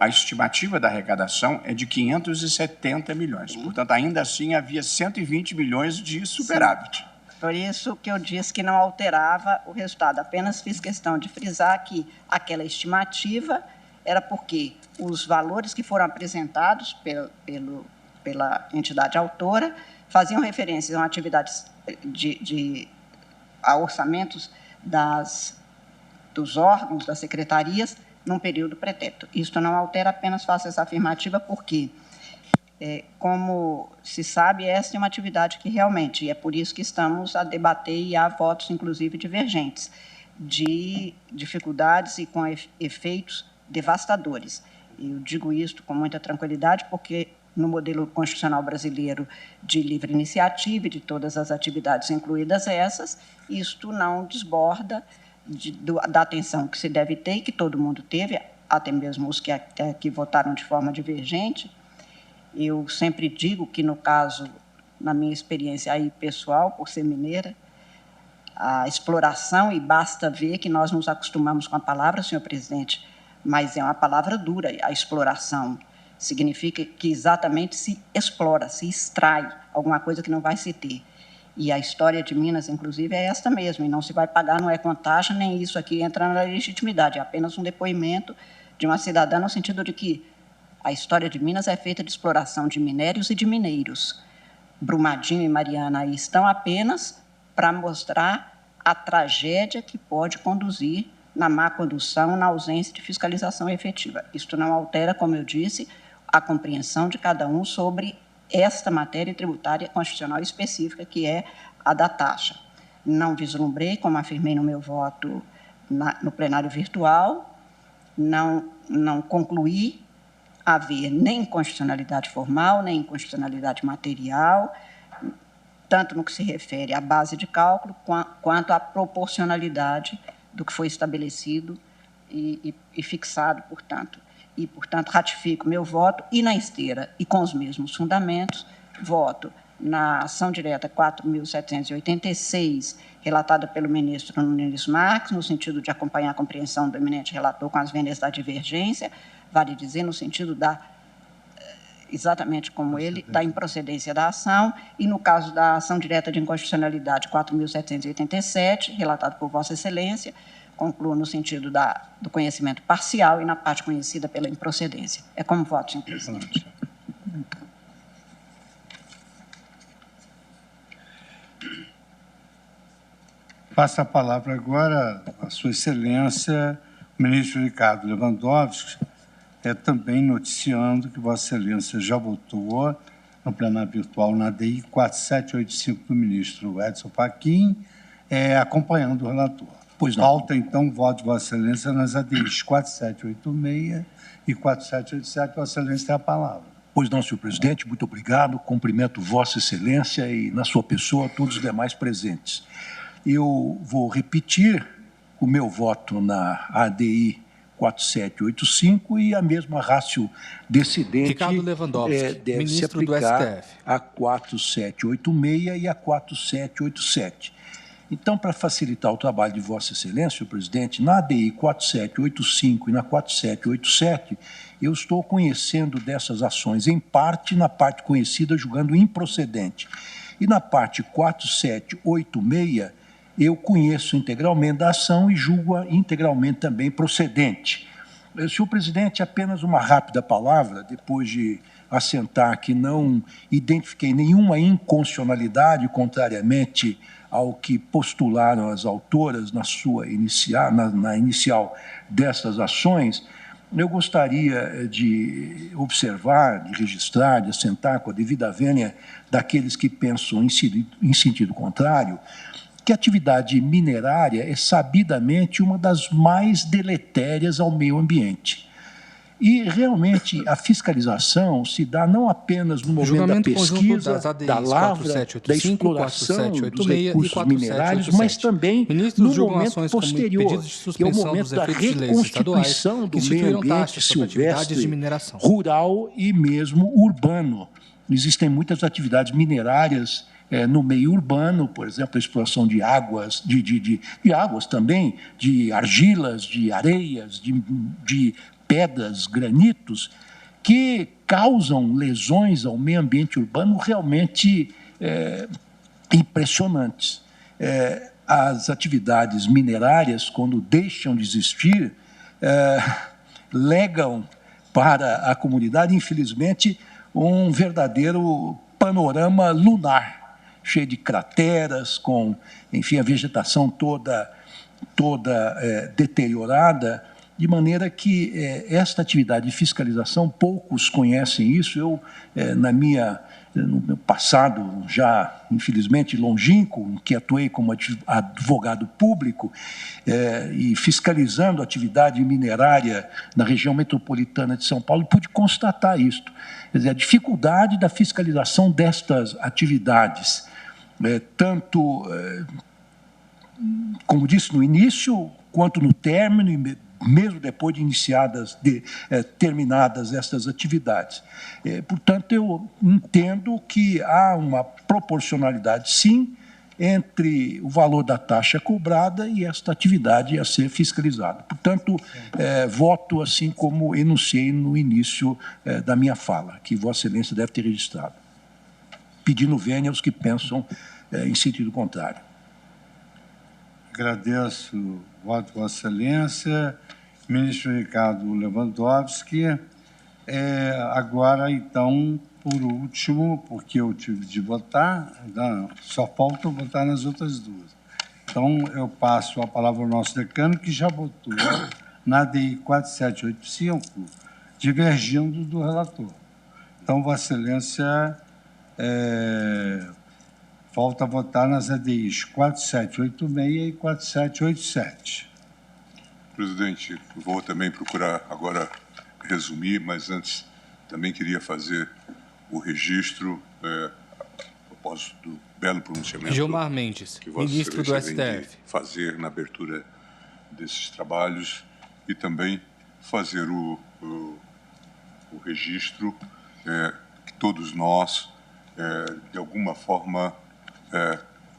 a estimativa da arrecadação é de 570 milhões. Sim. Portanto, ainda assim, havia 120 milhões de superávit. Sim. Por isso que eu disse que não alterava o resultado. Apenas fiz questão de frisar que aquela estimativa era porque os valores que foram apresentados pela entidade autora faziam referência a atividades a orçamentos dos órgãos, das secretarias, num período pretérito. Isto não altera, apenas faço essa afirmativa porque, como se sabe, esta é uma atividade que realmente, e é por isso que estamos a debater e há votos, inclusive, divergentes, de dificuldades e com efeitos devastadores. Eu digo isto com muita tranquilidade porque, no modelo constitucional brasileiro de livre iniciativa e de todas as atividades, incluídas essas, isto não desborda da atenção que se deve ter e que todo mundo teve, até mesmo os que aqui votaram de forma divergente. Eu sempre digo que, no caso, na minha experiência aí pessoal, por ser mineira, a exploração, e basta ver que nós nos acostumamos com a palavra, senhor presidente, mas é uma palavra dura, a exploração significa que exatamente se explora, se extrai alguma coisa que não vai se ter. E a história de Minas, inclusive, é esta mesmo, e não se vai pagar, não é com taxa, nem isso aqui entra na legitimidade, é apenas um depoimento de uma cidadã no sentido de que a história de Minas é feita de exploração de minérios e de mineiros. Brumadinho e Mariana aí estão apenas para mostrar a tragédia que pode conduzir na má condução, na ausência de fiscalização efetiva. Isto não altera, como eu disse, a compreensão de cada um sobre esta matéria tributária constitucional específica, que é a da taxa. Não vislumbrei, como afirmei no meu voto no plenário virtual, não concluí haver nem inconstitucionalidade formal, nem inconstitucionalidade material, tanto no que se refere à base de cálculo, quanto à proporcionalidade do que foi estabelecido e fixado, portanto. E, portanto, ratifico meu voto e, na esteira e com os mesmos fundamentos, voto na ação direta 4.786, relatada pelo ministro Nunes Marques, no sentido de acompanhar a compreensão do eminente relator com as vênias da divergência, vale dizer, no sentido exatamente como ele, da improcedência da ação, e no caso da ação direta de inconstitucionalidade 4.787, relatado por Vossa Excelência, concluo no sentido do conhecimento parcial e na parte conhecida pela improcedência. É como voto, senhor presidente. Passa a palavra agora a Sua Excelência, o ministro Ricardo Lewandowski, também noticiando que Vossa Excelência já votou no plenário virtual na ADI 4785 do ministro Edson Fachin, acompanhando o relator. Pois não. Falta, então, o voto de Vossa Excelência nas ADIs 4786 e 4787. Vossa Excelência tem a palavra. Pois não, senhor presidente, muito obrigado. Cumprimento Vossa Excelência e, na sua pessoa, todos os demais presentes. Eu vou repetir o meu voto na ADI 4785 e a mesma rácio decidente Ricardo Lewandowski, deve se ministro do aplicar STF. a 4786 e a 4787. Então, para facilitar o trabalho de Vossa Excelência, senhor presidente, na ADI 4785 e na 4787, eu estou conhecendo dessas ações, em parte, na parte conhecida, julgando improcedente. E na parte 4786, eu conheço integralmente a ação e julgo-a integralmente também procedente. Senhor presidente, apenas uma rápida palavra, depois de assentar que não identifiquei nenhuma inconstitucionalidade, contrariamente ao que postularam as autoras na inicial dessas ações. Eu gostaria de observar, de registrar, de assentar com a devida vênia daqueles que pensam em sentido contrário, que a atividade minerária é sabidamente uma das mais deletérias ao meio ambiente. E, realmente, a fiscalização se dá não apenas no momento da pesquisa, da lavra, da exploração dos recursos minerários, mas também no momento posterior, que é o momento da reconstituição do meio ambiente silvestre, rural e mesmo urbano. Existem muitas atividades minerárias no meio urbano, por exemplo, a exploração de águas, de águas também, de argilas, de areias, de pedras, granitos, que causam lesões ao meio ambiente urbano realmente impressionantes. As atividades minerárias, quando deixam de existir, legam para a comunidade, infelizmente, um verdadeiro panorama lunar, cheio de crateras, com, enfim, a vegetação toda deteriorada, de maneira que esta atividade de fiscalização, poucos conhecem isso. Eu, no meu passado, já, infelizmente, longínquo, que atuei como advogado público e fiscalizando a atividade minerária na região metropolitana de São Paulo, pude constatar isto. Quer dizer, a dificuldade da fiscalização destas atividades, tanto, como disse no início, quanto no término, e mesmo depois de terminadas estas atividades. Portanto, eu entendo que há uma proporcionalidade, sim, entre o valor da taxa cobrada e esta atividade a ser fiscalizada. Portanto, voto assim como enunciei no início da minha fala, que Vossa Excelência deve ter registrado, pedindo vênia aos que pensam em sentido contrário. Agradeço o voto de Vossa Excelência. Ministro Ricardo Lewandowski. Agora, então, por último, porque eu tive de votar, só falta votar nas outras duas. Então, eu passo a palavra ao nosso decano, que já votou na ADI 4785, divergindo do relator. Então, Vossa Excelência, falta votar nas ADIs 4786 e 4787. Presidente, vou também procurar agora resumir, mas antes também queria fazer o registro, a propósito do belo pronunciamento Gilmar Mendes, que Vossa ministro do Excelência STF, fazer na abertura desses trabalhos e também fazer o registro que todos nós, de alguma forma,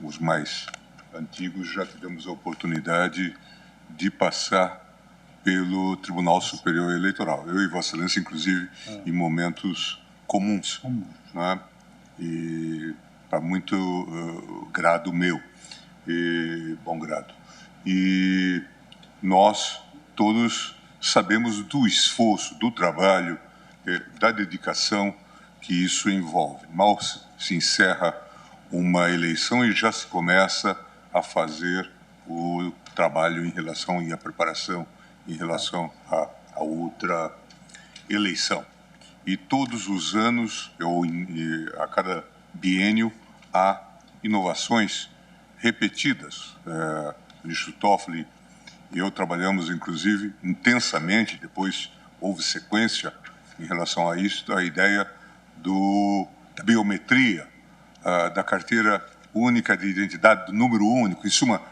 os mais antigos, já tivemos a oportunidade de passar pelo Tribunal Superior Eleitoral. Eu e Vossa Excelência, inclusive, em momentos comuns, né? E para muito grado meu, e bom grado. E nós todos sabemos do esforço, do trabalho, da dedicação que isso envolve. Mal se encerra uma eleição e já se começa a fazer o trabalho em relação e a preparação em relação a outra eleição. E todos os anos, a cada biênio, há inovações repetidas. O ministro Toffoli e eu trabalhamos, inclusive, intensamente, depois houve sequência em relação a isso, a ideia da biometria, da carteira única de identidade, do número único, em suma,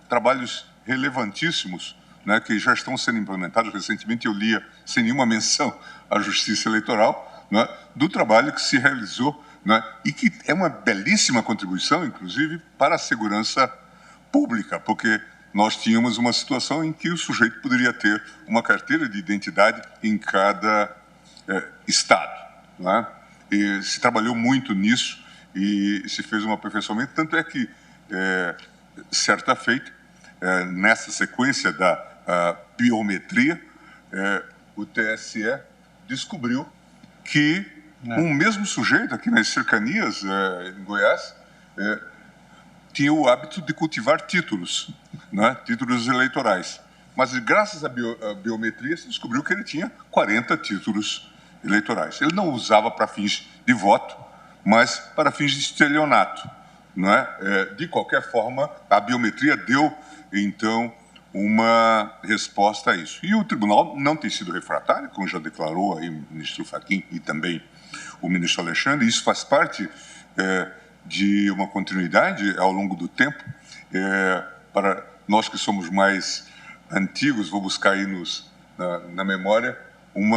trabalhos relevantíssimos, né, que já estão sendo implementados. Recentemente eu lia, sem nenhuma menção à Justiça Eleitoral, né, do trabalho que se realizou, né, e que é uma belíssima contribuição, inclusive, para a segurança pública, porque nós tínhamos uma situação em que o sujeito poderia ter uma carteira de identidade em cada estado, né, e se trabalhou muito nisso e se fez um aperfeiçoamento, tanto é que, certa feita, nessa sequência da biometria, o TSE descobriu que um mesmo sujeito aqui nas cercanias, em Goiás, tinha o hábito de cultivar títulos, né, títulos eleitorais. Mas, graças à biometria, se descobriu que ele tinha 40 títulos eleitorais. Ele não usava para fins de voto, mas para fins de estelionato. Não é? De qualquer forma, a biometria deu, então, uma resposta a isso. E o tribunal não tem sido refratário, como já declarou aí o ministro Fachin e também o ministro Alexandre. Isso faz parte de uma continuidade ao longo do tempo. Para nós que somos mais antigos, vou buscar aí na memória um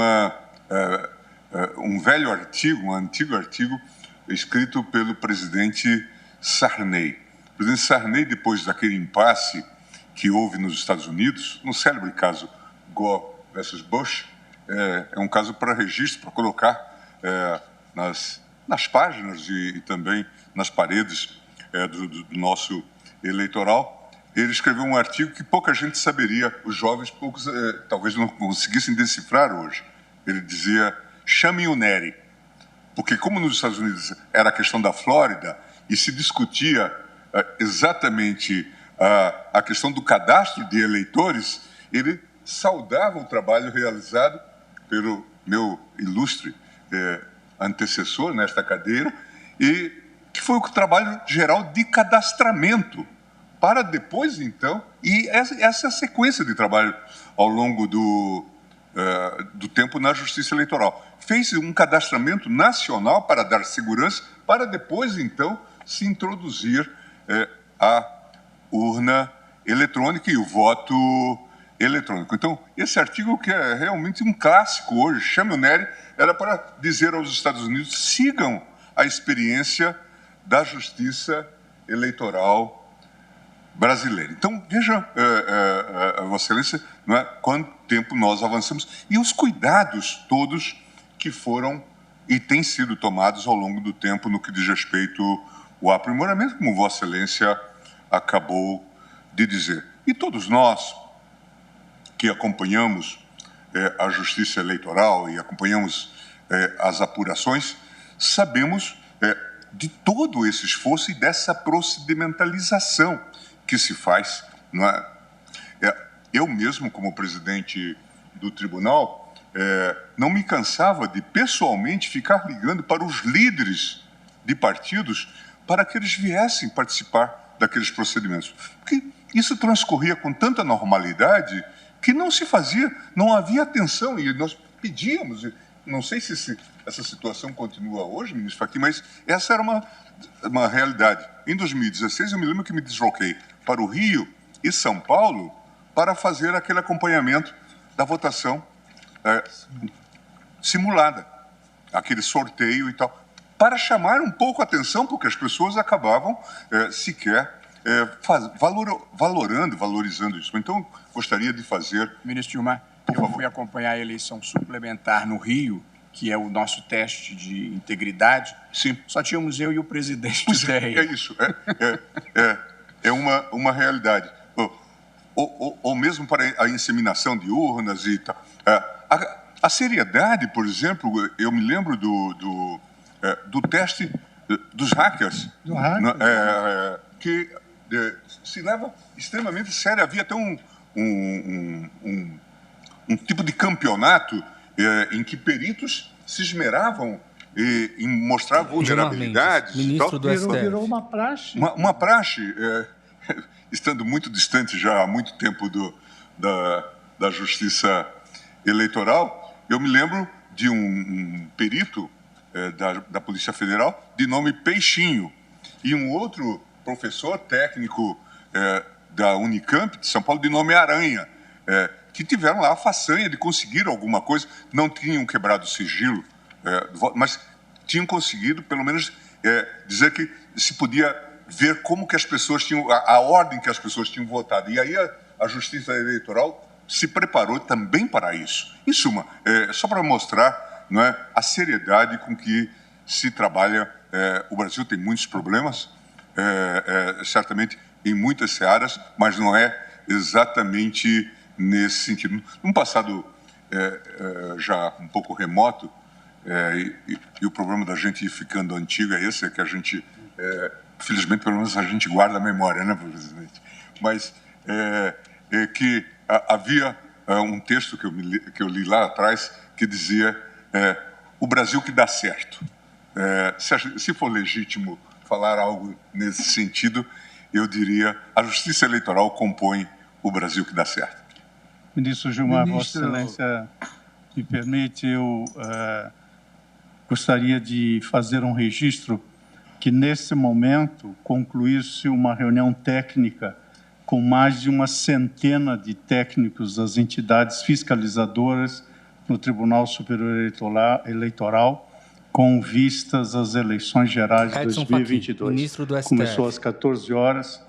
velho artigo, um antigo artigo escrito pelo presidente Sarney. O presidente Sarney, depois daquele impasse que houve nos Estados Unidos, no célebre caso Gore versus Bush, é um caso para registro, para colocar nas páginas e também nas paredes do nosso eleitoral. Ele escreveu um artigo que pouca gente saberia, os jovens poucos talvez não conseguissem decifrar hoje. Ele dizia, chamem o Nery, porque como nos Estados Unidos era a questão da Flórida e se discutia exatamente a questão do cadastro de eleitores, ele saudava o trabalho realizado pelo meu ilustre antecessor nesta cadeira, e que foi o trabalho geral de cadastramento, para depois, então, e essa sequência de trabalho ao longo do tempo na Justiça Eleitoral. Fez um cadastramento nacional para dar segurança, para depois, então, se introduzir a urna eletrônica e o voto eletrônico. Então, esse artigo, que é realmente um clássico hoje, chame o Nery, era para dizer aos Estados Unidos, sigam a experiência da Justiça Eleitoral brasileira. Então, veja, Vossa Excelência, não é, quanto tempo nós avançamos e os cuidados todos que foram e têm sido tomados ao longo do tempo no que diz respeito ao aprimoramento, como Vossa Excelência acabou de dizer. E todos nós que acompanhamos a Justiça Eleitoral e acompanhamos as apurações, sabemos de todo esse esforço e dessa procedimentalização que se faz. Não é? Eu mesmo, como presidente do tribunal, não me cansava de pessoalmente ficar ligando para os líderes de partidos para que eles viessem participar daqueles procedimentos. Porque isso transcorria com tanta normalidade que não se fazia, não havia atenção, e nós pedíamos, não sei se essa situação continua hoje, ministro Fachin, mas essa era uma realidade. Em 2016, eu me lembro que me desloquei para o Rio e São Paulo para fazer aquele acompanhamento da votação simulada, aquele sorteio e tal, para chamar um pouco a atenção, porque as pessoas acabavam sequer valorizando isso. Então, gostaria de fazer... Ministro Gilmar, eu fui acompanhar a eleição suplementar no Rio, que é o nosso teste de integridade. Sim. Só tínhamos eu e o presidente do TRE. É isso. É uma realidade. Ou mesmo para a inseminação de urnas e tal. A seriedade, por exemplo, eu me lembro do teste dos hackers. Do hacker. Que se leva extremamente sério. Havia até um tipo de campeonato em que peritos se esmeravam em mostrar vulnerabilidades. Ministro do STF. Virou uma praxe. Uma praxe, estando muito distante já há muito tempo da Justiça Eleitoral, eu me lembro de um perito da Polícia Federal de nome Peixinho e um outro professor técnico da Unicamp de São Paulo de nome Aranha, que tiveram lá a façanha de conseguir alguma coisa, não tinham quebrado o sigilo, mas tinham conseguido, pelo menos, dizer que se podia ver como que as pessoas tinham, a ordem que as pessoas tinham votado. E aí a Justiça Eleitoral se preparou também para isso. Em suma, só para mostrar, não é, a seriedade com que se trabalha. O Brasil tem muitos problemas, certamente em muitas searas, mas não é exatamente nesse sentido. Num passado já um pouco remoto, e o problema da gente ir ficando antigo é esse, é que a gente, felizmente, pelo menos a gente guarda a memória, né, presidente? Mas que havia um texto que eu li lá atrás que dizia o Brasil que dá certo. Se for legítimo falar algo nesse sentido, eu diria a justiça eleitoral compõe o Brasil que dá certo. Ministro Gilmar, Vossa Excelência me permite, eu gostaria de fazer um registro que, nesse momento, concluísse uma reunião técnica com mais de uma centena de técnicos das entidades fiscalizadoras no Tribunal Superior Eleitoral, com vistas às eleições gerais de Edson 2022. Fachin, ministro do STF. Começou às 14 horas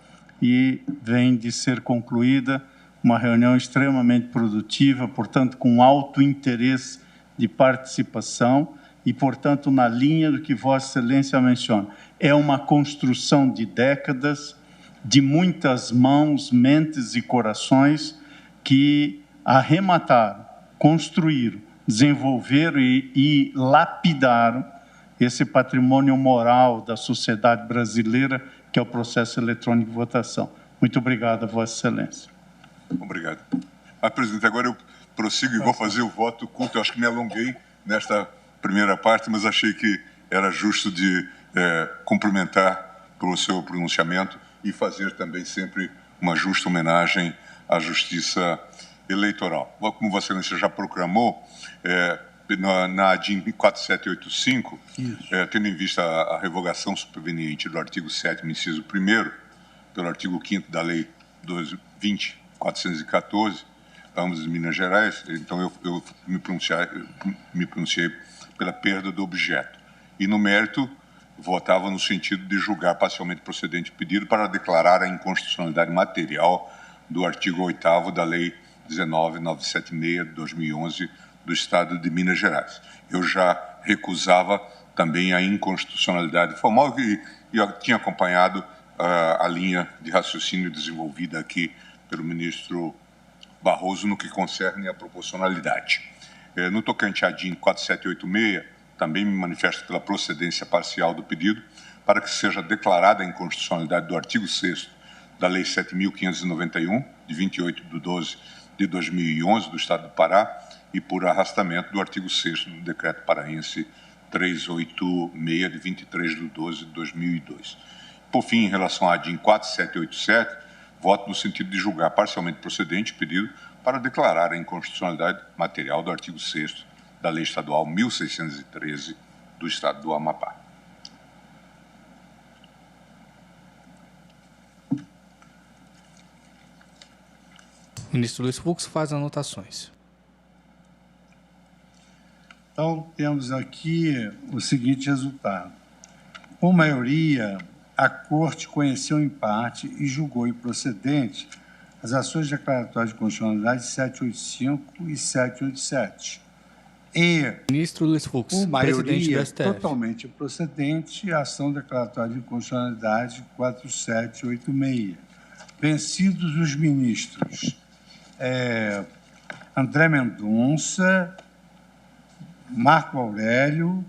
e vem de ser concluída uma reunião extremamente produtiva, portanto, com alto interesse de participação e, portanto, na linha do que Vossa Excelência menciona. É uma construção de décadas, de muitas mãos, mentes e corações que arremataram, construíram, desenvolveram e lapidaram esse patrimônio moral da sociedade brasileira, que é o processo eletrônico de votação. Muito obrigado, Vossa Excelência. Obrigado. Presidente, agora eu prossigo e vou fazer o voto curto. Eu acho que me alonguei nesta primeira parte, mas achei que era justo de cumprimentar pelo seu pronunciamento e fazer também sempre uma justa homenagem à Justiça Eleitoral. Como Vossa Excelência já proclamou, na ADIM 4785, tendo em vista a revogação superveniente do artigo 7º, inciso 1º, pelo artigo 5º da Lei 20.414, ambos de Minas Gerais, então eu me pronunciei pela perda do objeto. E, no mérito, votava no sentido de julgar parcialmente procedente o pedido para declarar a inconstitucionalidade material do artigo 8º da Lei 19.976 de 2011 do Estado de Minas Gerais. Eu já recusava também a inconstitucionalidade formal e eu tinha acompanhado a linha de raciocínio desenvolvida aqui pelo ministro Barroso no que concerne à proporcionalidade. No tocante à ADIM 4786, também me manifesto pela procedência parcial do pedido para que seja declarada a inconstitucionalidade do artigo 6º da Lei 7.591, de 28/12 de 2011, do Estado do Pará, e por arrastamento do artigo 6º do Decreto Paraense 386, de 23/12 de 2002. Por fim, em relação à ADIM 4787, voto no sentido de julgar parcialmente procedente o pedido para declarar a inconstitucionalidade material do artigo 6º da Lei Estadual 1613 do Estado do Amapá. Ministro Luiz Fux faz anotações. Então, temos aqui o seguinte resultado. Por maioria, a Corte conheceu em parte e julgou improcedente as ações declaratórias de constitucionalidade 785 e 787. E, ministro Luiz Fux, por maioria, presidente do STF, totalmente improcedente a ação declaratória de constitucionalidade 4786. Vencidos os ministros André Mendonça, Marco Aurélio,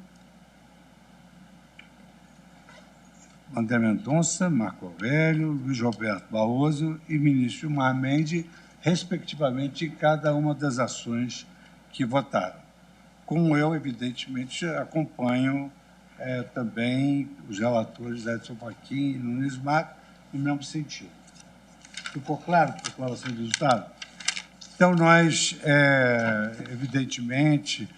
Luiz Roberto Barroso e ministro Gilmar Mendes, respectivamente, em cada uma das ações que votaram. Como eu, evidentemente, acompanho também os relatores Edson Fachin e Nunes Marques no mesmo sentido. Ficou claro a declaração do resultado? Então, nós, evidentemente,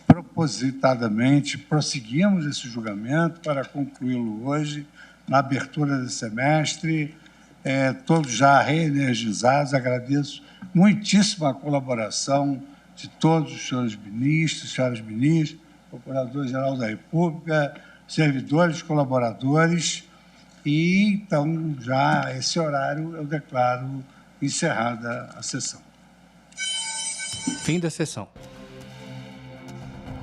propositadamente, prosseguimos esse julgamento para concluí-lo hoje, na abertura do semestre, todos já reenergizados. Agradeço muitíssimo a colaboração de todos os senhores ministros, senhoras ministras, Procurador-Geral da República, servidores, colaboradores, e, então, já a esse horário, eu declaro encerrada a sessão. Fim da sessão.